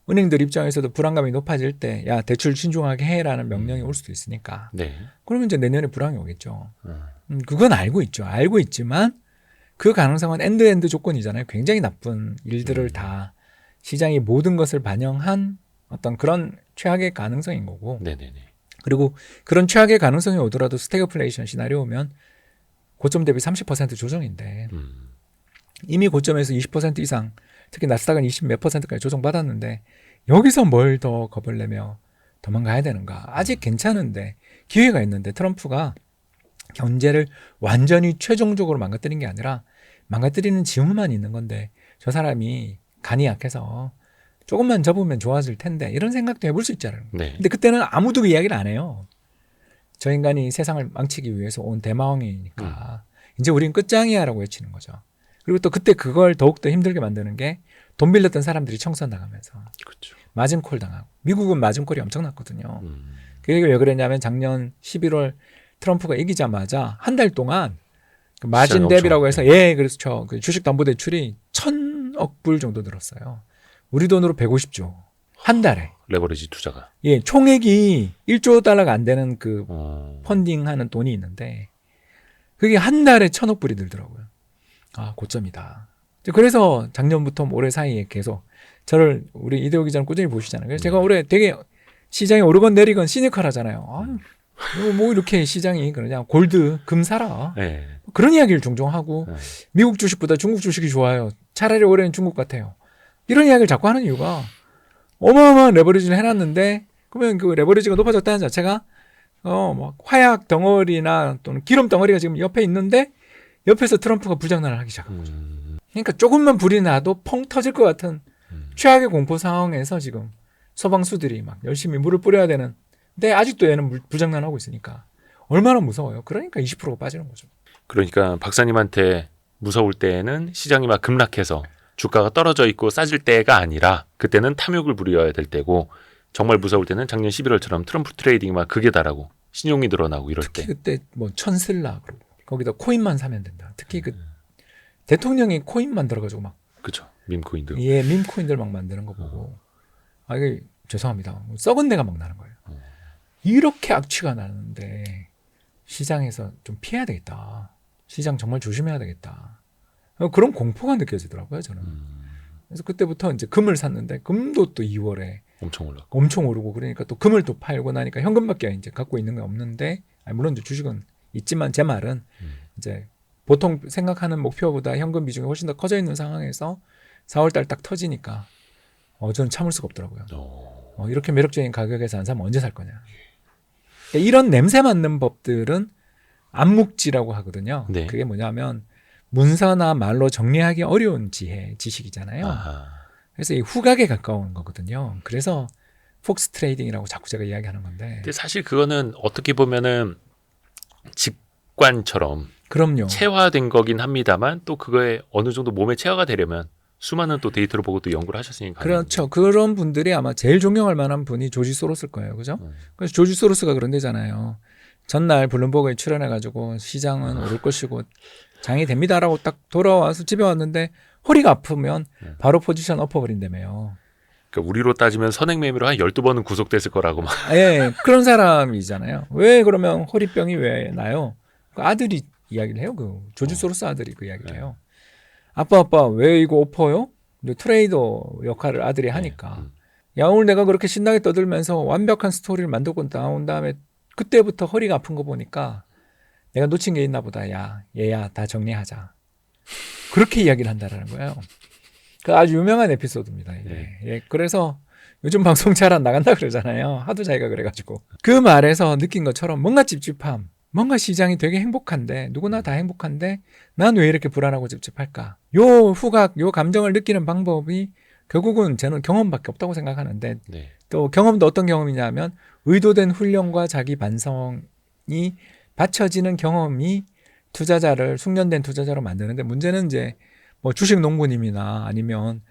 은행들 입장에서도 불안감이 높아질 때 야, 대출 신중하게 해라는 명령이 올 수도 있으니까. 네. 그러면 이제 내년에 불황이 오겠죠. 그건 알고 있죠. 알고 있지만 그 가능성은 엔드 조건이잖아요. 굉장히 나쁜 일들을 다 시장이 모든 것을 반영한 어떤 그런 최악의 가능성인 거고. 네네네. 그리고 그런 최악의 가능성이 오더라도 스태그플레이션 시나리오면 고점 대비 30% 조정인데 이미 고점에서 20% 이상, 특히 나스닥은 20 몇 %까지 조정받았는데 여기서 뭘 더 겁을 내며 도망가야 되는가. 아직 괜찮은데 기회가 있는데 트럼프가 경제를 완전히 최종적으로 망가뜨린 게 아니라 망가뜨리는 징후만 있는 건데 저 사람이 간이 약해서 조금만 접으면 좋아질 텐데 이런 생각도 해볼 수 있잖아요. 네. 근데 그때는 아무도 그 이야기를 안 해요. 저 인간이 세상을 망치기 위해서 온 대마왕이니까 이제 우린 끝장이야라고 외치는 거죠. 그리고 또 그때 그걸 더욱더 힘들게 만드는 게 돈 빌렸던 사람들이 청산 나가면서 그렇죠. 마진콜 당하고 미국은 마진콜이 엄청났거든요. 그게 왜 그랬냐면 작년 11월 트럼프가 이기자마자 한 달 동안 그 마진 뎁이라고 해서 그렇죠. 그 주식 담보 대출이 1,000억 불 정도 늘었어요. 우리 돈으로 150조 한 달에. 레버리지 투자가. 예, 총액이 1조 달러가 안 되는 그 펀딩하는 돈이 있는데 그게 한 달에 1,000억 불이 늘더라고요. 아, 고점이다. 그래서 작년부터 올해 사이에 계속 저를 우리 이대호 기자는 꾸준히 보시잖아요. 그래서 제가 올해 되게 시장이 오르건 내리건 시니컬하잖아요. 아유, 뭐 이렇게 시장이 그러냐. 골드, 금 사라. 네. 그런 이야기를 종종 하고 미국 주식보다 중국 주식이 좋아요. 차라리 올해는 중국 같아요. 이런 이야기를 자꾸 하는 이유가 어마어마한 레버리지를 해놨는데 그러면 그 레버리지가 높아졌다는 자체가 뭐 화약 덩어리나 또는 기름 덩어리가 지금 옆에 있는데 옆에서 트럼프가 불장난을 하기 시작한 거죠. 그러니까 조금만 불이 나도 펑 터질 것 같은 최악의 공포 상황에서 지금 서방수들이 막 열심히 물을 뿌려야 되는 근데 아직도 얘는 불장난하고 있으니까 얼마나 무서워요. 그러니까 20%가 빠지는 거죠. 그러니까 박사님한테 무서울 때에는 시장이 막 급락해서 주가가 떨어져 있고 싸질 때가 아니라 그때는 탐욕을 부려야 될 때고 정말 무서울 때는 작년 11월처럼 트럼프 트레이딩이 막 극에 달하고 신용이 늘어나고 이럴 특히 때. 그때 뭐 천슬라 그러고 거기다 코인만 사면 된다. 특히 그 대통령이 코인만 들어가지고 막 그렇죠. 밈코인도. 예, 밈코인들 막 만드는 거 보고 아 이게 죄송합니다. 썩은 내가 막 나는 거예요. 이렇게 악취가 나는데 시장에서 좀 피해야 되겠다. 시장 정말 조심해야 되겠다. 그런 공포가 느껴지더라고요, 저는. 그래서 그때부터 이제 금을 샀는데 금도 또 2월에 엄청 올랐고. 엄청 오르고 그러니까 또 금을 또 팔고 나니까 현금밖에 이제 갖고 있는 게 없는데 물론 이제 주식은 있지만 제 말은 이제 보통 생각하는 목표보다 현금 비중이 훨씬 더 커져 있는 상황에서 4월달 딱 터지니까 저는 참을 수가 없더라고요. 이렇게 매력적인 가격에서 안 사면 언제 살 거냐. 그러니까 이런 냄새 맡는 법들은 암묵지라고 하거든요. 네. 그게 뭐냐면 문서나 말로 정리하기 어려운 지식이잖아요. 아하. 그래서 이 후각에 가까운 거거든요. 그래서 폭스 트레이딩이라고 자꾸 제가 이야기하는 건데. 근데 사실 그거는 어떻게 보면은 직관처럼 그럼요. 체화된 거긴 합니다만 또 그거에 어느 정도 몸에 체화가 되려면 수많은 또 데이터를 보고 또 연구를 하셨으니까. 그렇죠. 그런 분들이 아마 제일 존경할 만한 분이 조지 소로스일 거예요. 그죠? 그래서 조지 소로스가 그런 데잖아요. 전날 블룸버그에 출연해가지고 시장은 오를 것이고 장이 됩니다라고 딱 돌아와서 집에 왔는데 허리가 아프면 바로 포지션 엎어버린다며요. 그러니까 우리로 따지면 선행매매로 한 12번은 구속됐을 거라고 막. 예, 그런 사람이잖아요. 왜 그러면 허리병이 왜 나요? 그 아들이 이야기를 해요. 그 조지 소로스 아들이 그 이야기를 해요. 아빠 왜 이거 엎어요? 근데 트레이더 역할을 아들이 하니까. 야, 오늘 내가 그렇게 신나게 떠들면서 완벽한 스토리를 만들고 나온 다음에 그때부터 허리가 아픈 거 보니까 내가 놓친 게 있나 보다. 야, 얘야, 다 정리하자. 그렇게 이야기를 한다라는 거예요. 그 아주 유명한 에피소드입니다. 이게. 예, 그래서 요즘 방송 잘 안 나간다 그러잖아요. 하도 자기가 그래가지고. 그 말에서 느낀 것처럼 뭔가 찝찝함, 뭔가 시장이 되게 행복한데, 누구나 다 행복한데 난 왜 이렇게 불안하고 찝찝할까? 요 후각, 요 감정을 느끼는 방법이 결국은 저는 경험밖에 없다고 생각하는데, 네. 또 경험도 어떤 경험이냐면 의도된 훈련과 자기 반성이 받쳐지는 경험이 투자자를 숙련된 투자자로 만드는데, 문제는 이제 뭐 주식 농부님이나 아니면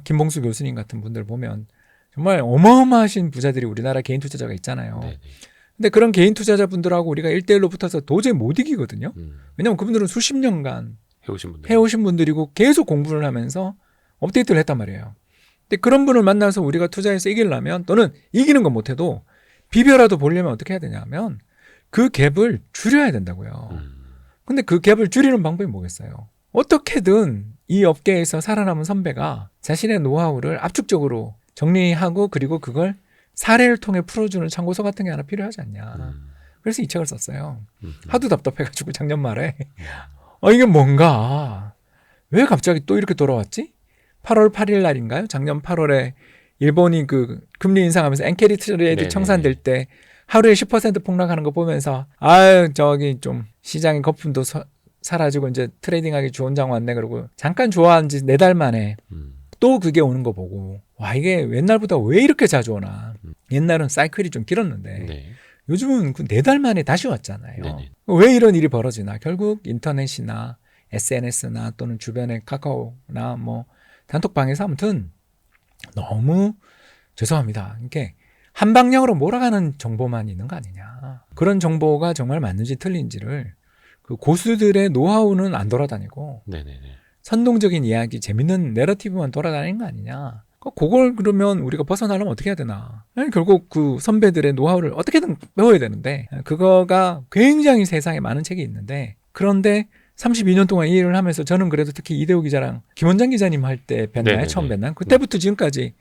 김봉수 교수님 같은 분들 보면 정말 어마어마하신 부자들이 우리나라 개인 투자자가 있잖아요. 네. 근데 그런 개인 투자자분들하고 우리가 1대1로 붙어서 도저히 못 이기거든요. 왜냐하면 그분들은 수십 년간 해오신 분들이고 계속 공부를 하면서 업데이트를 했단 말이에요. 근데 그런 분을 만나서 우리가 투자해서 이기려면, 또는 이기는 건 못해도 비벼라도 보려면 어떻게 해야 되냐면 그 갭을 줄여야 된다고요. 근데 그 갭을 줄이는 방법이 뭐겠어요? 어떻게든 이 업계에서 살아남은 선배가 자신의 노하우를 압축적으로 정리하고, 그리고 그걸 사례를 통해 풀어주는 참고서 같은 게 하나 필요하지 않냐. 그래서 이 책을 썼어요. 하도 답답해가지고 작년 말에 이게 뭔가 왜 갑자기 또 이렇게 돌아왔지? 8월 8일 날인가요? 작년 8월에 일본이 그 금리 인상하면서 엔케리 트레이드 청산될 때 하루에 10% 폭락하는 거 보면서 저기 좀 시장의 거품도 사라지고 이제 트레이딩하기 좋은 장 왔네. 그러고 잠깐 좋아한 지 4달 만에 또 그게 오는 거 보고, 와, 이게 옛날보다 왜 이렇게 자주 오나. 옛날은 사이클이 좀 길었는데 요즘은 그 4달 만에 다시 왔잖아요. 왜 이런 일이 벌어지나? 결국 인터넷이나 SNS나 또는 주변의 카카오나 뭐 단톡방에서 아무튼 너무 죄송합니다. 이렇게 한 방향으로 몰아가는 정보만 있는 거 아니냐. 그런 정보가 정말 맞는지 틀린지를 그 고수들의 노하우는 안 돌아다니고 선동적인 이야기, 재밌는 내러티브만 돌아다니는 거 아니냐. 그걸 그러면 우리가 벗어나려면 어떻게 해야 되나. 결국 그 선배들의 노하우를 어떻게든 배워야 되는데, 그거가 굉장히 세상에 많은 책이 있는데, 그런데 32년 동안 이 일을 하면서 저는 그래도 특히 이대호 기자랑 김원장 기자님 할 때 뵀나요? 처음 뵀나요? 그때부터 지금까지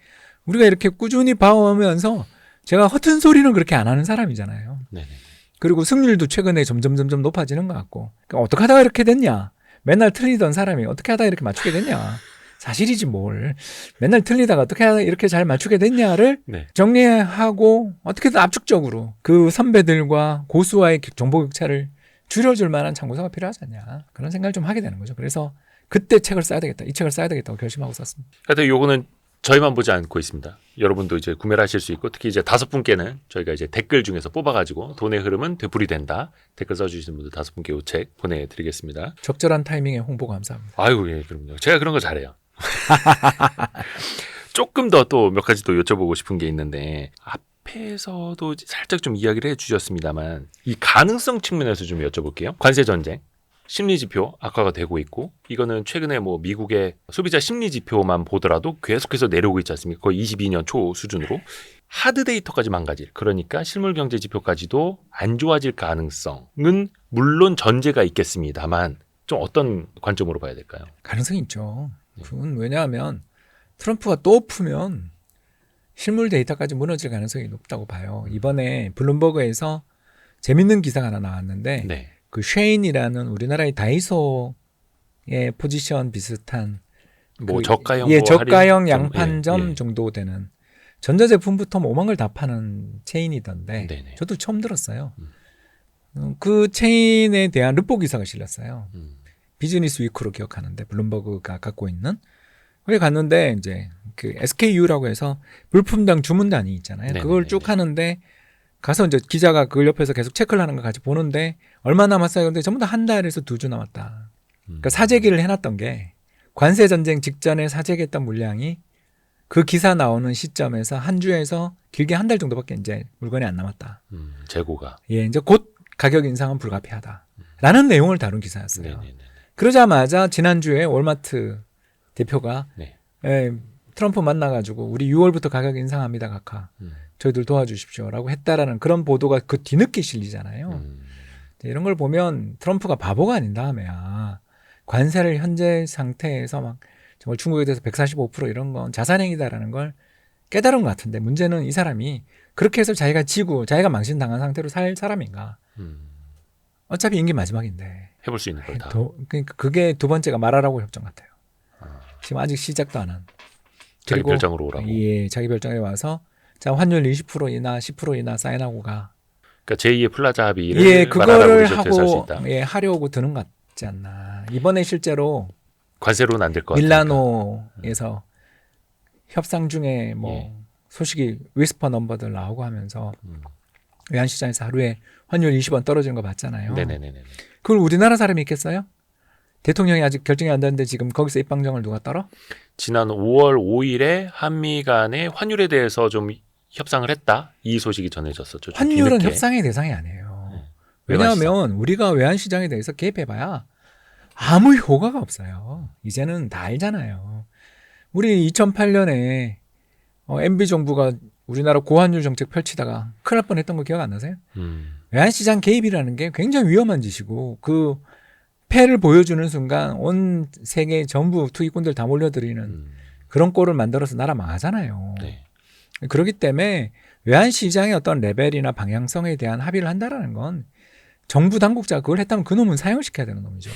우리가 이렇게 꾸준히 봐오면서 제가 허튼 소리는 그렇게 안 하는 사람이잖아요. 그리고 승률도 최근에 점점 높아지는 것 같고. 그러니까 어떻게 하다가 이렇게 됐냐. 맨날 틀리던 사람이 어떻게 하다가 이렇게 맞추게 됐냐. 사실이지 뭘. 맨날 틀리다가 어떻게 하다가 이렇게 잘 맞추게 됐냐를 정리하고 어떻게든 압축적으로 그 선배들과 고수와의 정보 격차를 줄여줄 만한 참고서가 필요하지 않냐. 그런 생각을 좀 하게 되는 거죠. 그래서 그때 책을 써야 되겠다. 이 책을 써야 되겠다고 결심하고 썼습니다. 하여튼 요거는 저희만 보지 않고 있습니다. 여러분도 이제 구매를 하실 수 있고, 특히 이제 5분께는 저희가 이제 댓글 중에서 뽑아가지고 돈의 흐름은 되풀이된다. 댓글 써주시는 분들 5분께 이 책 보내드리겠습니다. 적절한 타이밍에 홍보 감사합니다. 아이고, 예, 그럼요. 제가 그런 거 잘해요. 조금 더 또 몇 가지 또 여쭤보고 싶은 게 있는데, 앞에서도 살짝 좀 이야기를 해주셨습니다만, 이 가능성 측면에서 좀 여쭤볼게요. 관세 전쟁. 심리지표 악화가 되고 있고, 이거는 최근에 뭐 미국의 소비자 심리지표만 보더라도 계속해서 내려오고 있지 않습니까? 거의 22년 초 수준으로. 하드 데이터까지 망가질, 그러니까 실물 경제 지표까지도 안 좋아질 가능성은 물론 전제가 있겠습니다만, 좀 어떤 관점으로 봐야 될까요? 가능성이 있죠. 그건 왜냐하면 트럼프가 또 풀면 실물 데이터까지 무너질 가능성이 높다고 봐요. 이번에 블룸버그에서 재밌는 기사가 하나 나왔는데, 그 쉐인이라는 우리나라의 다이소의 포지션 비슷한 뭐 저가형, 저가형 양판점 정도 되는 전자제품부터 뭐 5만 걸 다 파는 체인이던데, 저도 처음 들었어요. 그 체인에 대한 르포 기사가 실렸어요. 비즈니스 위크로 기억하는데, 블룸버그가 갖고 있는. 거기 갔는데 이제 그 SKU라고 해서 물품당 주문단이 있잖아요. 그걸 쭉 하는데, 가서 이제 기자가 그걸 옆에서 계속 체크를 하는 거 같이 보는데, 얼마 남았어요? 근데 전부 다 한 달에서 2주 남았다. 그러니까 사재기를 해놨던 게, 관세 전쟁 직전에 사재기했던 물량이 그 기사 나오는 시점에서 한 주에서 길게 한 달 정도밖에 이제 물건이 안 남았다. 재고가. 예, 이제 곧 가격 인상은 불가피하다. 라는 내용을 다룬 기사였어요. 그러자마자 지난주에 월마트 대표가 네. 트럼프 만나가지고 우리 6월부터 가격 인상합니다, 각하. 저희들 도와주십시오라고 했다라는 그런 보도가 그 뒤늦게 실리잖아요. 이런 걸 보면 트럼프가 바보가 아닌 다음에야 관세를 현재 상태에서 막 정말 중국에 대해서 145% 이런 건 자산행위다라는 걸 깨달은 것 같은데 문제는 이 사람이 그렇게 해서 자기가 지고 자기가 망신당한 상태로 살 사람인가. 어차피 임기 마지막인데. 해볼 수 있는 걸 다. 그러니까 그게 두 번째가 말하라고 협정 같아요. 지금 아직 시작도 안 한. 자기 그리고 별장으로 오라고. 예, 자기 별장에 와서 자 환율 20% 인하 10% 인하 사인하고 가. 그러니까 제2의 플라자 합의를 예, 말하라고 그거를 리조트에서 할수 하고 있다. 예, 하려고 드는 것 같지 않나. 이번에 실제로 관세로는 안 될 것 같으니까. 밀라노에서 협상 중에 뭐 예. 소식이 위스퍼 넘버들 나오고 하면서 외환시장에서 하루에 환율 20원 떨어지는 거 봤잖아요. 네네네네. 그걸 우리나라 사람이 있겠어요? 대통령이 아직 결정이 안 됐는데 지금 거기서 입방정을 누가 떨어? 지난 5월 5일에 한미 간의 환율에 대해서 좀 협상을 했다. 이 소식이 전해졌었죠. 좀 환율은 뒤늦게. 협상의 대상이 아니에요. 네. 왜냐하면 우리가 외환시장에 대해서 개입해봐야 아무 효과가 없어요. 이제는 다 알잖아요. 우리 2008년에 MB 정부가 우리나라 고환율 정책 펼치다가 큰일 날 뻔했던 거 기억 안 나세요? 외환시장 개입이라는 게 굉장히 위험한 짓이고 그 패를 보여주는 순간 온 세계 전부 투기꾼들 다 몰려들이는 그런 꼴을 만들어서 나라 망하잖아요. 네. 그렇기 때문에 외환시장의 어떤 레벨이나 방향성에 대한 합의를 한다라는 건 정부 당국자가 그걸 했다면 그놈은 사형을 시켜야 되는 놈이죠.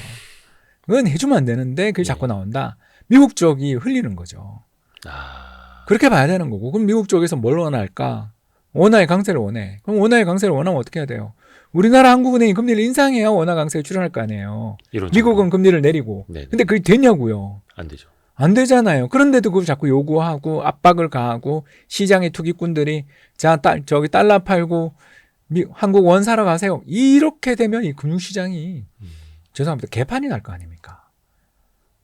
그건 해주면 안 되는데 그게 자꾸 나온다. 미국 쪽이 흘리는 거죠. 그렇게 봐야 되는 거고 그럼 미국 쪽에서 뭘 원할까? 원화의 강세를 원해. 그럼 원화의 강세를 원하면 어떻게 해야 돼요? 우리나라 한국은행이 금리를 인상해야 원화 강세에 출연할 거 아니에요. 미국은 금리를 내리고. 네네. 근데 그게 되냐고요. 안 되죠. 안 되잖아요. 그런데도 그걸 자꾸 요구하고 압박을 가하고 시장의 투기꾼들이 저기 달러 팔고 한국 원 사러 가세요. 이렇게 되면 이 금융시장이 죄송합니다. 개판이 날 거 아닙니까?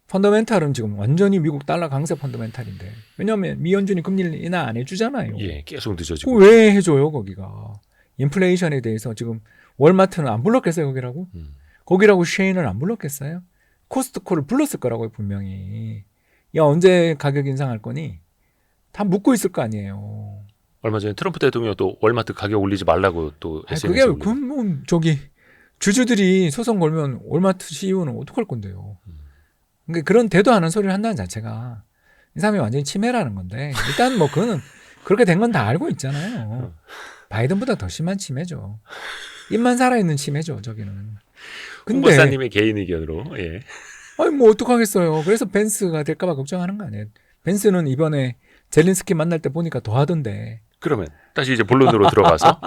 펀더멘탈은 지금 완전히 미국 달러 강세 펀더멘탈인데 왜냐하면 미연준이 금리를 인하 안 해주잖아요. 예, 계속 늦어지고. 그거 왜 해줘요 거기가? 인플레이션에 대해서 지금 월마트는 안 불렀겠어요 거기라고? 거기라고 쉐인을 안 불렀겠어요? 코스트코를 불렀을 거라고요 분명히. 야 언제 가격 인상할 거니? 다 묻고 있을 거 아니에요. 얼마 전에 트럼프 대통령도 월마트 가격 올리지 말라고 또 SNS에 그게 올리고. 그럼 뭐 저기 주주들이 소송 걸면 월마트 CEO는 어떡할 건데요? 그러니까 그런 대도 않은 소리를 한다는 자체가 이 사람이 완전히 치매라는 건데 일단 뭐 그거는 그렇게 된 건 다 알고 있잖아요. 바이든보다 더 심한 치매죠. 입만 살아있는 치매죠 저기는. 근데 홍보사님의 개인 의견으로. 예. 아니 뭐 어떡하겠어요. 그래서 벤스가 될까 봐 걱정하는 거 아니에요. 벤스는 이번에 젤린스키 만날 때 보니까 더 하던데. 그러면 다시 이제 본론으로 들어가서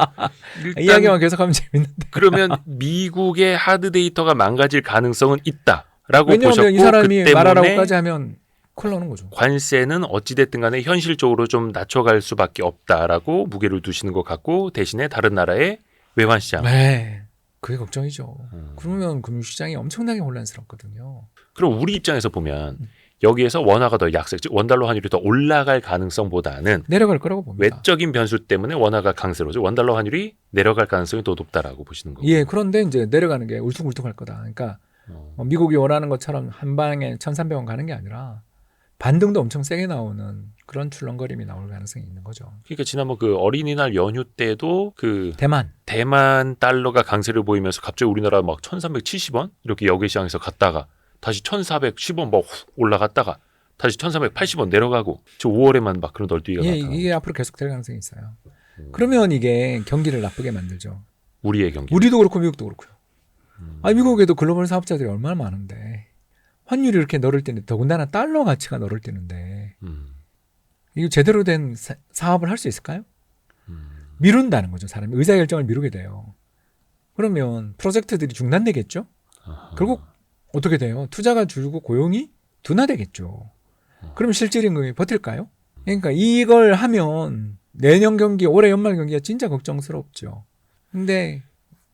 일단 이야기만 계속하면 재밌는데. 그러면 미국의 하드 데이터가 망가질 가능성은 있다라고 왜냐하면 보셨고 이 사람이 그 때문에 말하라고까지 하면 큰일 나는 거죠. 관세는 어찌됐든 간에 현실적으로 좀 낮춰갈 수밖에 없다라고 무게를 두시는 것 같고 대신에 다른 나라의 외환시장. 네. 그게 걱정이죠. 그러면 금융시장이 엄청나게 혼란스럽거든요. 그럼 우리 입장에서 보면 여기에서 원화가 더 약세, 즉 원달러 환율이 더 올라갈 가능성보다는 내려갈 거라고 봅니다. 외적인 변수 때문에 원화가 강세로, 즉 원달러 환율이 내려갈 가능성이 더 높다라고 보시는 거고. 예, 그런데 이제 내려가는 게 울퉁불퉁할 거다. 그러니까 미국이 원하는 것처럼 한 방에 1,300원 가는 게 아니라 반등도 엄청 세게 나오는 그런 출렁거림이 나올 가능성이 있는 거죠. 그러니까 지난번 그 어린이날 연휴 때도 그 대만 달러가 강세를 보이면서 갑자기 우리나라 막 1,370원 이렇게 여객시장에서 갔다가 다시 1,410원 막 올라갔다가 다시 1,380원 내려가고 저 5월에만 막 그런 널뛰기가 나타나고. 이게 앞으로 계속될 가능성이 있어요. 그러면 이게 경기를 나쁘게 만들죠. 우리의 경기. 우리도 그렇고 미국도 그렇고요. 아니 미국에도 글로벌 사업자들이 얼마나 많은데 환율이 이렇게 너를 때는 더군다나 달러 가치가 너를 때는데 이거 제대로 된 사업을 할 수 있을까요? 미룬다는 거죠. 사람이 의사결정을 미루게 돼요. 그러면 프로젝트들이 중단되겠죠. 결국 어떻게 돼요? 투자가 줄고 고용이 둔화되겠죠. 그럼 실질임금이 버틸까요? 그러니까 이걸 하면 내년 경기, 올해 연말 경기가 진짜 걱정스럽죠. 근데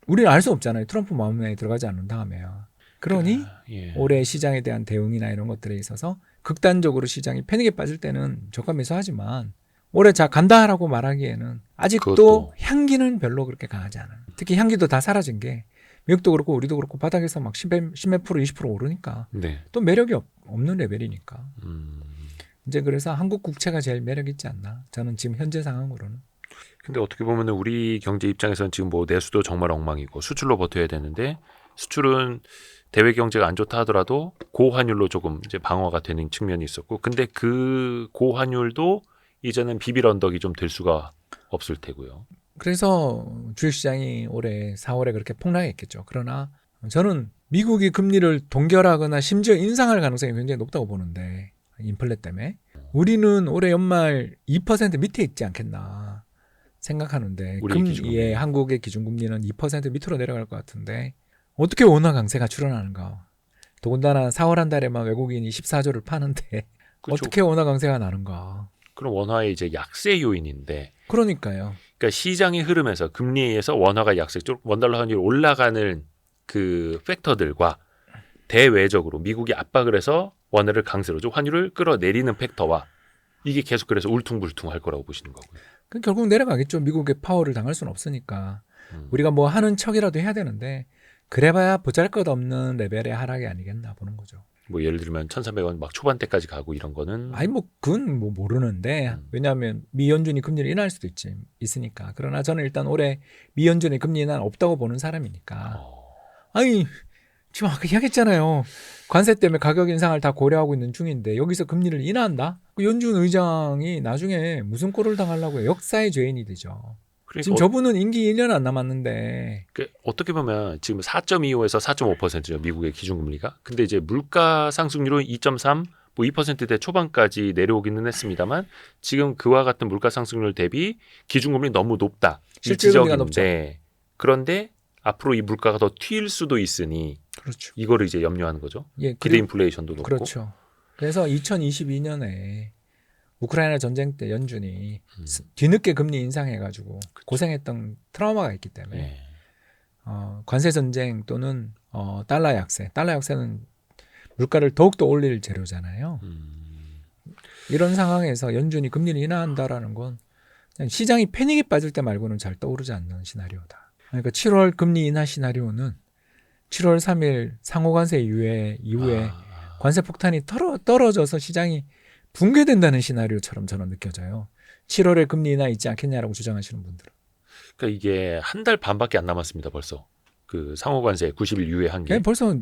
우리는 알 수 없잖아요. 트럼프 마음에 들어가지 않는 다음에야. 그러니 예. 올해 시장에 대한 대응이나 이런 것들에 있어서 극단적으로 시장이 패닉에 빠질 때는 저가 매수하지만 올해 자 간다라고 말하기에는 아직도 그것도. 향기는 별로 그렇게 강하지 않아요. 특히 향기도 다 사라진 게 미국도 그렇고 우리도 그렇고 바닥에서 막 10몇 프로 20% 오르니까 네. 또 매력이 없는 레벨이니까 음. 이제 그래서 한국 국채가 제일 매력 있지 않나 저는 지금 현재 상황으로는. 근데 어떻게 보면 우리 경제 입장에서는 지금 뭐 내수도 정말 엉망이고 수출로 버텨야 되는데 수출은 대외 경제가 안 좋다 하더라도 고환율로 조금 이제 방어가 되는 측면이 있었고 근데 그 고환율도 이제는 비빌 언덕이 좀 될 수가 없을 테고요. 그래서 주식시장이 올해 4월에 그렇게 폭락했겠죠. 그러나 저는 미국이 금리를 동결하거나 심지어 인상할 가능성이 굉장히 높다고 보는데 인플레 때문에 우리는 올해 연말 2% 밑에 있지 않겠나 생각하는데 우리의 기준금리. 한국의 기준금리는 2% 밑으로 내려갈 것 같은데 어떻게 원화 강세가 출현하는가. 더군다나 4월 한 달에만 외국인이 14조를 파는데 그렇죠. 어떻게 원화 강세가 나는가. 그럼 원화의 이제 약세 요인인데 그러니까요. 그러니까 시장의 흐름에서 금리에 의해서 원화가 약세, 원달러 환율이 올라가는 그 팩터들과 대외적으로 미국이 압박을 해서 원화를 강세로 좀 환율을 끌어내리는 팩터와 이게 계속 그래서 울퉁불퉁할 거라고 보시는 거고요. 그럼 결국 내려가겠죠. 미국의 파워를 당할 수는 없으니까. 우리가 뭐 하는 척이라도 해야 되는데 그래봐야 보잘것없는 레벨의 하락이 아니겠나 보는 거죠. 뭐 예를 들면 1,300원 막 초반대까지 가고 이런 거는 아니 뭐 그건 뭐 모르는데 왜냐하면 미 연준이 금리를 인하할 수도 있으니까. 그러나 저는 일단 올해 미 연준의 금리 인하는 없다고 보는 사람이니까. 아니 지금 아까 이야기했잖아요. 관세 때문에 가격 인상을 다 고려하고 있는 중인데 여기서 금리를 인하한다? 그 연준 의장이 나중에 무슨 꼴을 당하려고 해요? 역사의 죄인이 되죠. 그러니까 지금 저분은 임기 1년 안 남았는데 어떻게 보면 지금 4.25에서 4.5%죠 미국의 기준금리가. 근데 이제 물가 상승률은 2.3, 뭐 2%대 초반까지 내려오기는 했습니다만 지금 그와 같은 물가 상승률 대비 기준금리 너무 높다. 실질금리가 일지적인데 그런데 앞으로 이 물가가 더 튈 수도 있으니 그렇죠. 이거를 이제 염려하는 거죠. 예, 기대 인플레이션도 높고. 그렇죠. 그래서 2022년에 우크라이나 전쟁 때 연준이 뒤늦게 금리 인상해가지고 고생했던 트라우마가 있기 때문에 네. 관세 전쟁 또는 달러 약세. 달러 약세는 물가를 더욱더 올릴 재료잖아요. 이런 상황에서 연준이 금리를 인하한다라는 건 그냥 시장이 패닉에 빠질 때 말고는 잘 떠오르지 않는 시나리오다. 그러니까 7월 금리 인하 시나리오는 7월 3일 상호관세 이후에 관세 폭탄이 떨어져서 시장이 붕괴된다는 시나리오처럼 저는 느껴져요. 7월에 금리 인하 있지 않겠냐라고 주장하시는 분들은. 그러니까 이게 한 달 반밖에 안 남았습니다. 벌써 그 상호관세 90일 이후에 한 게. 벌써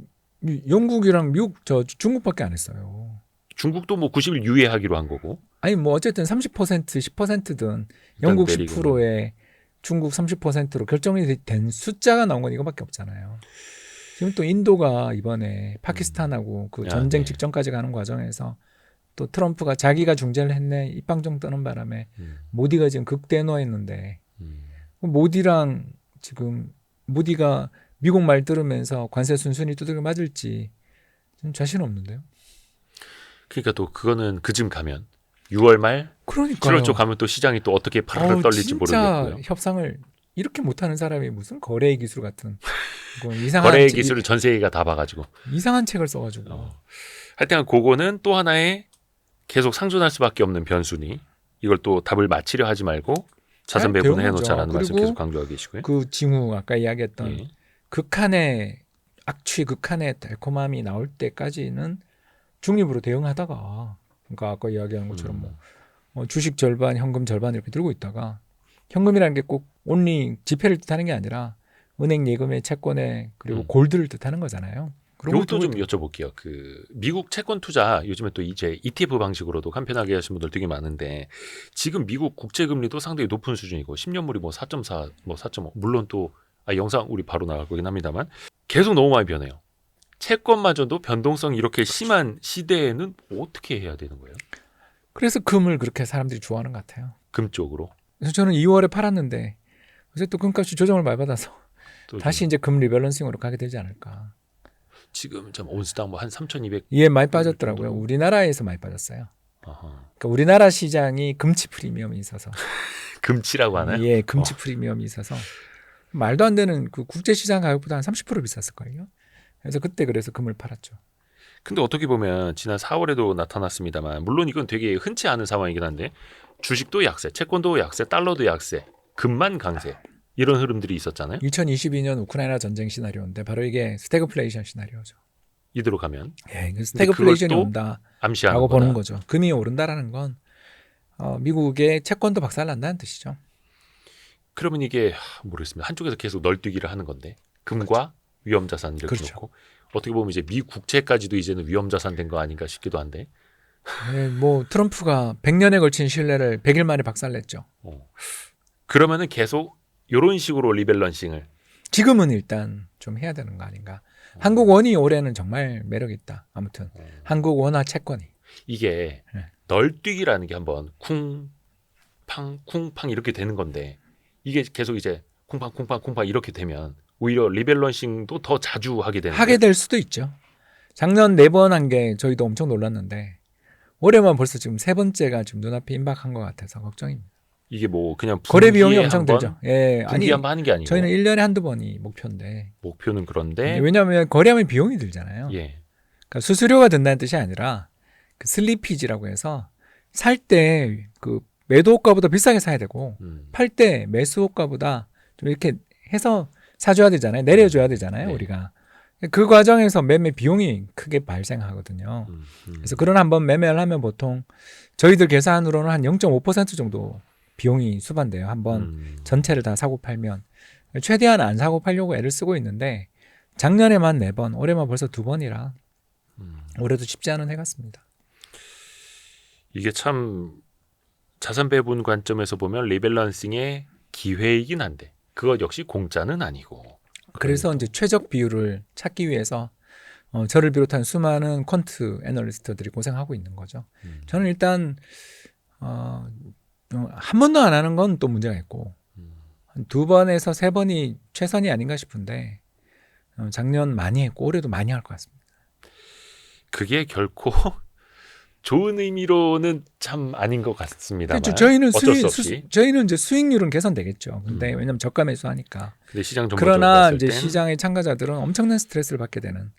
영국이랑 미국, 중국밖에 안 했어요. 중국도 뭐 90일 이후에 하기로 한 거고. 아니 뭐 어쨌든 30%, 10%든 영국 10%에 중국 30%로 결정이 된 숫자가 나온 건 이거밖에 없잖아요. 지금 또 인도가 이번에 파키스탄하고 그 전쟁 직전까지 가는 과정에서 또 트럼프가 자기가 중재를 했네 입방정 떠는 바람에 모디가 지금 극대노했는데 모디랑 지금 모디가 미국 말 들으면서 관세 순순히 두들겨 맞을지 좀 자신 없는데요. 그러니까 또 그거는 그쯤 가면 6월 말, 그러니까요. 7월 초 가면 또 시장이 또 어떻게 파르르 떨릴지 모르겠고요. 협상을 이렇게 못하는 사람이 무슨 거래의 기술 같은 이상한 거래의 기술을 전 세계가 다 봐가지고 이상한 책을 써가지고 하여튼 그거는 또 하나의 계속 상존할 수밖에 없는 변수니 이걸 또 답을 맞히려 하지 말고 자선 배분을 해놓자라는 말씀 계속 강조하고 계시고요. 그 징후 아까 이야기했던 극한의 악취, 극한의 달콤함이 나올 때까지는 중립으로 대응하다가 그러니까 아까 이야기한 것처럼 주식 절반, 현금 절반 이렇게 들고 있다가 현금이라는 게 꼭 온리 지폐를 뜻하는 게 아니라 은행 예금에 채권에 그리고 골드를 뜻하는 거잖아요. 이것도 좀 여쭤볼게요. 그 미국 채권 투자 요즘에 또 이제 ETF 방식으로도 간편하게 하시는 분들 되게 많은데 지금 미국 국채 금리도 상당히 높은 수준이고 10년물이 뭐 4.4, 뭐 4.5 물론 또 영상 우리 바로 나갈 거긴 합니다만 계속 너무 많이 변해요. 채권마저도 변동성이 이렇게 심한 시대에는 어떻게 해야 되는 거예요? 그래서 금을 그렇게 사람들이 좋아하는 것 같아요. 금 쪽으로. 그래서 저는 2월에 팔았는데 그래서 또 금값이 조정을 많이 받아서 다시 이제 금 리밸런싱으로 가게 되지 않을까. 지금 좀 온스당 뭐 한 3,200. 예, 많이 빠졌더라고요. 우리나라에서 많이 빠졌어요. 그러니까 우리나라 시장이 금치 프리미엄이 있어서. 금치라고 하나요? 예, 금치 프리미엄이 있어서 말도 안 되는 그 국제 시장 가격보다 한 30% 비쌌을 거예요. 그래서 그때 그래서 금을 팔았죠. 근데 어떻게 보면 지난 4월에도 나타났습니다만 물론 이건 되게 흔치 않은 상황이긴 한데 주식도 약세, 채권도 약세, 달러도 약세, 금만 강세. 이런 흐름들이 있었잖아요. 2022년 우크라이나 전쟁 시나리오인데 바로 이게 스태그플레이션 시나리오죠. 이대로 가면 예, 스태그플레이션이 그걸 또 온다라고 암시하는 보는 거다. 거죠. 금이 오른다라는 건 미국의 채권도 박살난다는 뜻이죠. 그러면 이게 모르겠습니다. 한쪽에서 계속 널뛰기를 하는 건데 금과 위험 자산 이렇게 그렇죠. 놓고 어떻게 보면 이제 미 국채까지도 이제는 위험 자산 된 거 아닌가 싶기도 한데. 예, 뭐 트럼프가 100년에 걸친 신뢰를 100일 만에 박살냈죠. 그러면은 계속 이런 식으로 리밸런싱을 지금은 일단 좀 해야 되는 거 아닌가. 한국 원이 올해는 정말 매력 있다. 아무튼 한국 원화 채권이. 이게 네. 널뛰기라는 게 한번 쿵팡 쿵팡 이렇게 되는 건데 이게 계속 이제 쿵팡 쿵팡 쿵팡 이렇게 되면 오히려 리밸런싱도 더 자주 하게 되는 하게 될 수도 있죠. 작년 4번 한 게 저희도 엄청 놀랐는데 올해만 벌써 지금 3번째가 지금 눈앞에 임박한 것 같아서 걱정입니다. 이게 뭐 그냥 거래 비용이 분기에 엄청 한 번, 들죠. 예, 분기에 한번 하는 게 아니고 저희는 1년에 한두 번이 목표인데 목표는 그런데 왜냐하면 거래하면 비용이 들잖아요. 예. 그러니까 수수료가 든다는 뜻이 아니라 그 슬리피지라고 해서 살 때 그 매도가보다 비싸게 사야 되고 팔 때 매수가보다 좀 이렇게 해서 사줘야 되잖아요. 내려줘야 되잖아요. 네. 우리가. 그 과정에서 매매 비용이 크게 발생하거든요. 그래서 그런 한번 매매를 하면 보통 저희들 계산으로는 한 0.5% 정도 비용이 수반돼요. 한번 전체를 다 사고 팔면. 최대한 안 사고 팔려고 애를 쓰고 있는데 작년에만 4번, 올해만 벌써 2번이라 올해도 쉽지 않은 해 같습니다. 이게 참 자산 배분 관점에서 보면 리밸런싱의 기회이긴 한데 그것 역시 공짜는 아니고. 그래서 이제 최적 비율을 찾기 위해서 저를 비롯한 수많은 퀀트 애널리스트들이 고생하고 있는 거죠. 저는 일단 한 번도 안 하는 건 또 문제가 있고 한 2번에서 3번이 최선이 아닌가 싶은데 작년 많이 했고 올해도 많이 할 것 같습니다. 그게 결코 좋은 의미로는 참 아닌 것 같습니다만. 그렇죠. 저희는 어쩔 수 없이. 저희는 이제 수익률은 개선되겠죠. 근데 왜냐하면 저가 매수하니까. 근데 시장 전반적으로 그러나 봤을 이제 땐 시장의 참가자들은 엄청난 스트레스를 받게 되는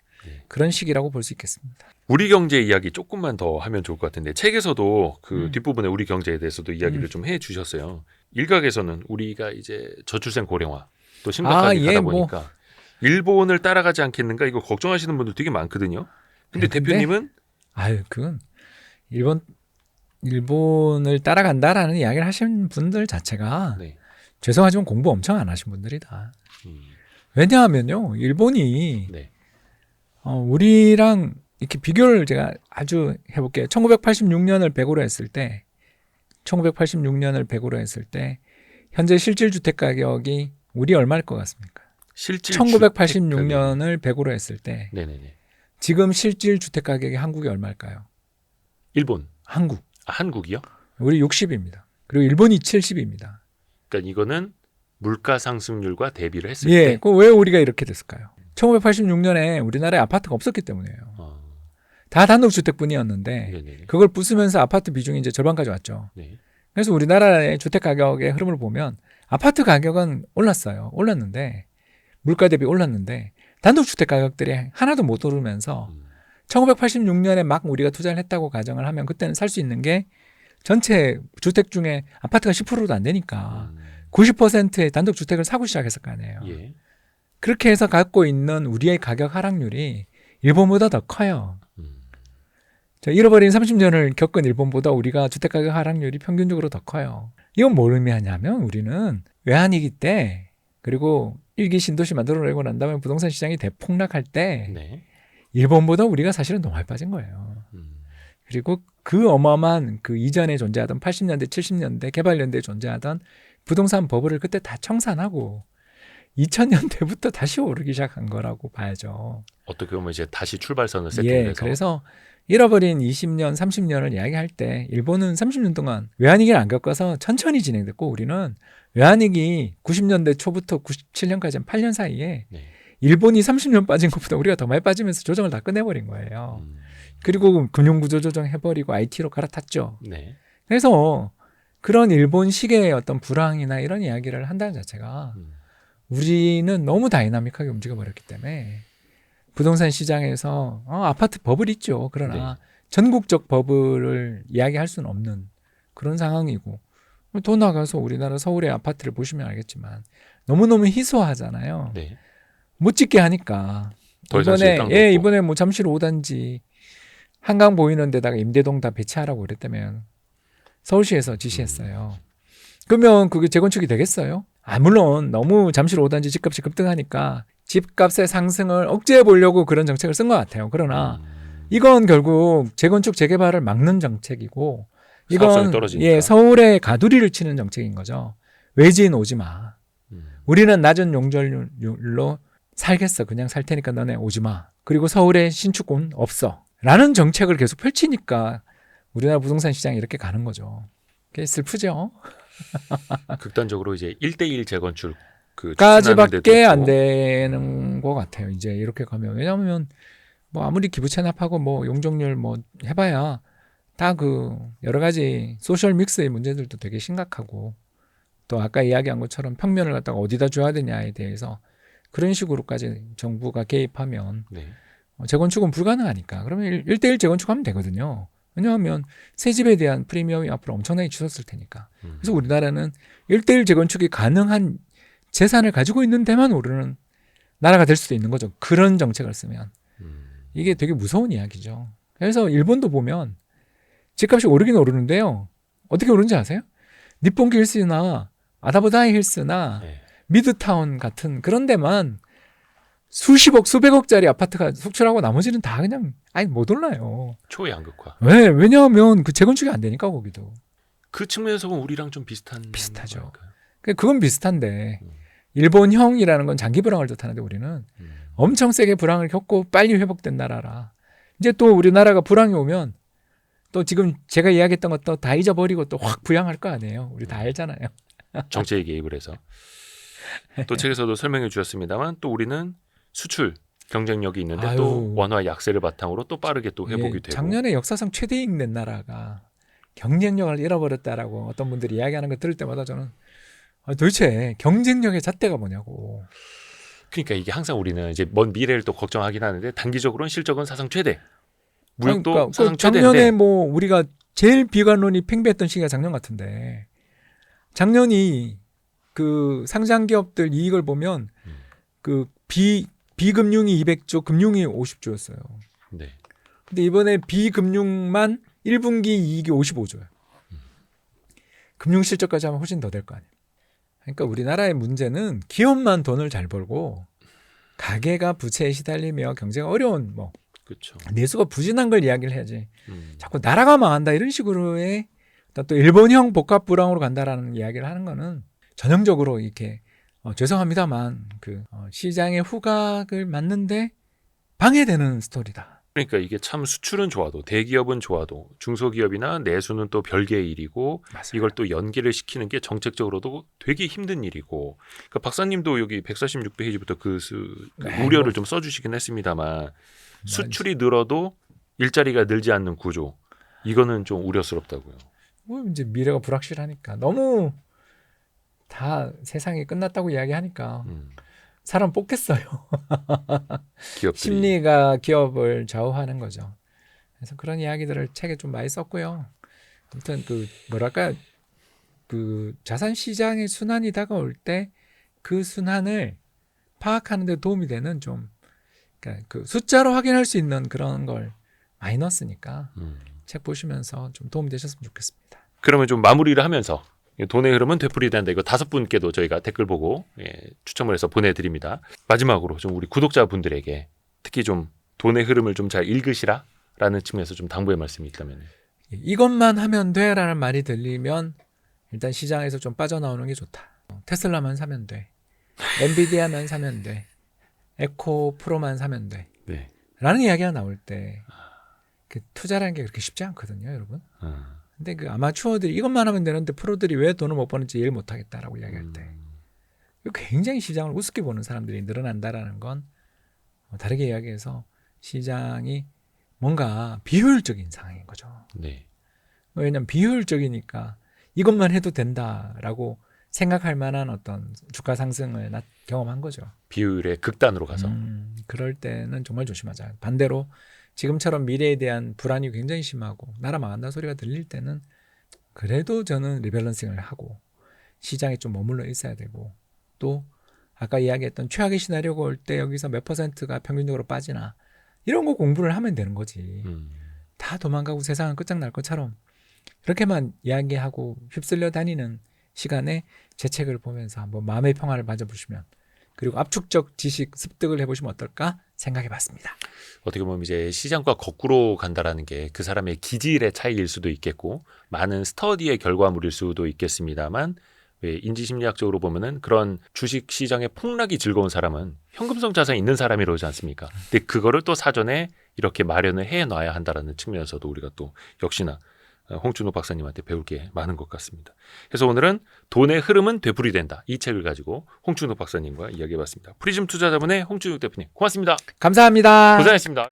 그런 시기라고 볼 수 있겠습니다. 우리 경제 이야기 조금만 더 하면 좋을 것 같은데 책에서도 그 음. 뒷부분에 우리 경제에 대해서도 이야기를 좀 해주셨어요. 일각에서는 우리가 이제 저출생 고령화 또 심각하게 예, 가다 뭐. 보니까 일본을 따라가지 않겠는가 이거 걱정하시는 분들 되게 많거든요. 근데 대표님은 아유, 그건 일본을 따라간다라는 이야기를 하신 분들 자체가 네. 죄송하지만 공부 엄청 안 하신 분들이다. 음, 왜냐하면요, 일본이 네. 우리랑 이렇게 비교를 제가 아주 해볼게요. 1986년을 100으로 했을 때, 1986년을 100으로 했을 때 현재 실질 주택 가격이 우리 얼마일 것 같습니까? 실질 1986년을 100으로 했을 때 네네네. 지금 실질 주택 가격이 한국이 얼마일까요? 일본 한국. 한국이요? 우리 60입니다. 그리고 일본이 70입니다. 그러니까 이거는 물가 상승률과 대비를 했을 예, 때. 그 왜 우리가 이렇게 됐을까요? 1986년에 우리나라에 아파트가 없었기 때문이에요. 다 단독주택뿐이었는데 네네네. 그걸 부수면서 아파트 비중이 이제 절반까지 왔죠. 네. 그래서 우리나라의 주택 가격의 흐름을 보면 아파트 가격은 올랐어요. 올랐는데 물가 대비 올랐는데 단독주택 가격들이 하나도 못 오르면서 1986년에 막 우리가 투자를 했다고 가정을 하면 그때는 살 수 있는 게 전체 주택 중에 아파트가 10%도 안 되니까 90%의 단독주택을 사고 시작했을 거 아니에요. 예. 그렇게 해서 갖고 있는 우리의 가격 하락률이 일본보다 더 커요. 자, 잃어버린 30년을 겪은 일본보다 우리가 주택가격 하락률이 평균적으로 더 커요. 이건 뭘 의미하냐면 우리는 외환위기 때 그리고 일기 신도시 만들어내고 난 다음에 부동산 시장이 대폭락할 때 네. 일본보다 우리가 사실은 더 많이 빠진 거예요. 그리고 그 어마어마한 그 이전에 존재하던 80년대, 70년대, 개발연대에 존재하던 부동산 버블을 그때 다 청산하고 2000년대부터 다시 오르기 시작한 거라고 봐야죠. 어떻게 보면 이제 다시 출발선을 예, 세팅해서. 그래서 잃어버린 20년, 30년을 이야기할 때 일본은 30년 동안 외환위기를 안 겪어서 천천히 진행됐고 우리는 외환위기 90년대 초부터 97년까지 한 8년 사이에 네. 일본이 30년 빠진 것보다 우리가 더 많이 빠지면서 조정을 다 끝내버린 거예요. 그리고 금융구조 조정해버리고 IT로 갈아탔죠. 네. 그래서 그런 일본식의 어떤 불황이나 이런 이야기를 한다는 자체가 우리는 너무 다이나믹하게 움직여버렸기 때문에 부동산 시장에서 아파트 버블 있죠. 그러나 전국적 버블을 이야기할 수는 없는 그런 상황이고 더 나가서 우리나라 서울의 아파트를 보시면 알겠지만 너무너무 희소하잖아요. 네. 못 짓게 하니까. 더 이상 질 땅도 예, 없고. 이번에 뭐 잠실 5단지 한강 보이는 데다가 임대동 다 배치하라고 그랬다면 서울시에서 지시했어요. 그러면 그게 재건축이 되겠어요? 물론 너무 잠실 5단지 집값이 급등하니까 집값의 상승을 억제해 보려고 그런 정책을 쓴 것 같아요. 그러나 이건 결국 재건축 재개발을 막는 정책이고 사업성이 이건 떨어지니까. 서울에 가두리를 치는 정책인 거죠. 외지인 오지 마. 우리는 낮은 용적률로 살겠어. 그냥 살 테니까 너네 오지 마. 그리고 서울에 신축은 없어. 라는 정책을 계속 펼치니까 우리나라 부동산 시장이 이렇게 가는 거죠. 그게 슬프죠. 극단적으로 이제 1대1 재건축 그 까지밖에 추진하는 안 데도 있고. 되는 것 같아요. 이제 이렇게 가면. 왜냐하면 뭐 아무리 기부 체납하고 뭐 용적률 뭐 해봐야 다 그 여러 가지 소셜 믹스의 문제들도 되게 심각하고 또 아까 이야기한 것처럼 평면을 갖다가 어디다 줘야 되냐에 대해서 그런 식으로까지 정부가 개입하면 네. 재건축은 불가능하니까 그러면 1대1 재건축하면 되거든요. 왜냐하면 새 집에 대한 프리미엄이 앞으로 엄청나게 치솟을 테니까. 그래서 우리나라는 1대1 재건축이 가능한 재산을 가지고 있는 데만 오르는 나라가 될 수도 있는 거죠. 그런 정책을 쓰면. 이게 되게 무서운 이야기죠. 그래서 일본도 보면 집값이 오르긴 오르는데요. 어떻게 오르는지 아세요? 니폰기 힐스나 아다보다이 힐스나 네. 미드타운 같은 그런 데만 수십억, 수백억짜리 아파트가 속출하고 나머지는 다 그냥 못 올라요. 초양극화. 왜? 왜냐하면 그 재건축이 안 되니까 거기도. 그 측면에서 보면 우리랑 좀 비슷하죠. 거니까요. 그건 비슷한데 일본형이라는 건 장기 불황을 뜻하는데 우리는 엄청 세게 불황을 겪고 빨리 회복된 나라라. 이제 또 우리나라가 불황이 오면 또 지금 제가 이야기했던 것도 다 잊어버리고 또 확 부양할 거 아니에요. 우리 다 알잖아요. 정책에 개입을 해서. 또 책에서도 설명해 주셨습니다만 또 우리는 수출 경쟁력이 있는데 아유. 또 원화 약세를 바탕으로 또 빠르게 또 회복이 예, 되고. 작년에 역사상 최대이익 낸 나라가 경쟁력을 잃어버렸다라고 어떤 분들이 이야기하는 거 들을 때마다 저는 도대체 경쟁력의 잣대가 뭐냐고. 그러니까 이게 항상 우리는 이제 먼 미래를 또 걱정하긴 하는데 단기적으로는 실적은 사상 최대. 무역도 그러니까 사상 작년에 최대인데 뭐 우리가 제일 비관론이 팽배했던 시기가 작년 같은데 작년이 그 상장 기업들 이익을 보면 그 비금융이 200조, 금융이 50조였어요. 네. 근데 이번에 비금융만 1분기 이익이 55조예요. 금융 실적까지 하면 훨씬 더 될 거 아니에요. 그러니까 우리나라의 문제는 기업만 돈을 잘 벌고 가게가 부채에 시달리며 경제가 어려운 뭐 그렇죠. 내수가 부진한 걸 이야기를 해야지. 자꾸 나라가 망한다 이런 식으로의 또 일본형 복합 불황으로 간다라는 이야기를 하는 거는 전형적으로 이렇게 죄송합니다만 그 시장의 후각을 맞는데 방해되는 스토리다. 그러니까 이게 참 수출은 좋아도 대기업은 좋아도 중소기업이나 내수는 또 별개의 일이고 맞아요. 이걸 또 연계를 시키는 게 정책적으로도 되게 힘든 일이고 그러니까 박사님도 여기 146페이지부터 그 네, 우려를 뭐. 좀 써주시긴 했습니다만 수출이 늘어도 일자리가 늘지 않는 구조 이거는 좀 우려스럽다고요. 뭐 이제 미래가 불확실하니까 너무 다 세상이 끝났다고 이야기하니까 사람 뽑겠어요. 기업들이 심리가 기업을 좌우하는 거죠. 그래서 그런 이야기들을 책에 좀 많이 썼고요. 아무튼 그 뭐랄까 그 자산 시장의 순환이 다가올 때 그 순환을 파악하는 데 도움이 되는 좀 그러니까 그 숫자로 확인할 수 있는 그런 걸 많이 넣었으니까 책 보시면서 좀 도움이 되셨으면 좋겠습니다. 그러면 좀 마무리를 하면서 돈의 흐름은 되풀이된다. 이거 5분께도 저희가 댓글 보고 추첨을 해서 보내드립니다. 마지막으로 좀 우리 구독자분들에게 특히 좀 돈의 흐름을 좀 잘 읽으시라라는 측면에서 좀 당부의 말씀이 있다면. 이것만 하면 돼라는 말이 들리면 일단 시장에서 좀 빠져나오는 게 좋다. 테슬라만 사면 돼. 엔비디아만 사면 돼. 에코 프로만 사면 돼. 네. 라는 이야기가 나올 때 그 투자라는 게 그렇게 쉽지 않거든요, 여러분. 근데 그 아마추어들이 이것만 하면 되는데 프로들이 왜 돈을 못 버는지 이해를 못 하겠다라고 이야기할 때 굉장히 시장을 우습게 보는 사람들이 늘어난다라는 건 다르게 이야기해서 시장이 뭔가 비효율적인 상황인 거죠. 네. 왜냐하면 비효율적이니까 이것만 해도 된다라고 생각할 만한 어떤 주가 상승을 경험한 거죠. 비율의 극단으로 가서. 그럴 때는 정말 조심하자. 반대로 지금처럼 미래에 대한 불안이 굉장히 심하고 나라 망한다는 소리가 들릴 때는 그래도 저는 리밸런싱을 하고 시장에 좀 머물러 있어야 되고 또 아까 이야기했던 최악의 시나리오가 올 때 여기서 몇 퍼센트가 평균적으로 빠지나 이런 거 공부를 하면 되는 거지. 다 도망가고 세상은 끝장날 것처럼 그렇게만 이야기하고 휩쓸려 다니는 시간에 제 책을 보면서 한번 마음의 평화를 맞아보시면 그리고 압축적 지식 습득을 해보시면 어떨까 생각해 봤습니다. 어떻게 보면 이제 시장과 거꾸로 간다라는 게 그 사람의 기질의 차이일 수도 있겠고 많은 스터디의 결과물일 수도 있겠습니다만 왜 인지심리학적으로 보면은 그런 주식 시장의 폭락이 즐거운 사람은 현금성 자산이 있는 사람이 그러지 않습니까? 근데 그거를 또 사전에 이렇게 마련을 해놔야 한다라는 측면에서도 우리가 또 역시나 홍준호 박사님한테 배울 게 많은 것 같습니다. 그래서 오늘은 돈의 흐름은 되풀이된다. 이 책을 가지고 홍준호 박사님과 이야기해봤습니다. 프리즘 투자자본의 홍준호 대표님 고맙습니다. 감사합니다. 고생하셨습니다.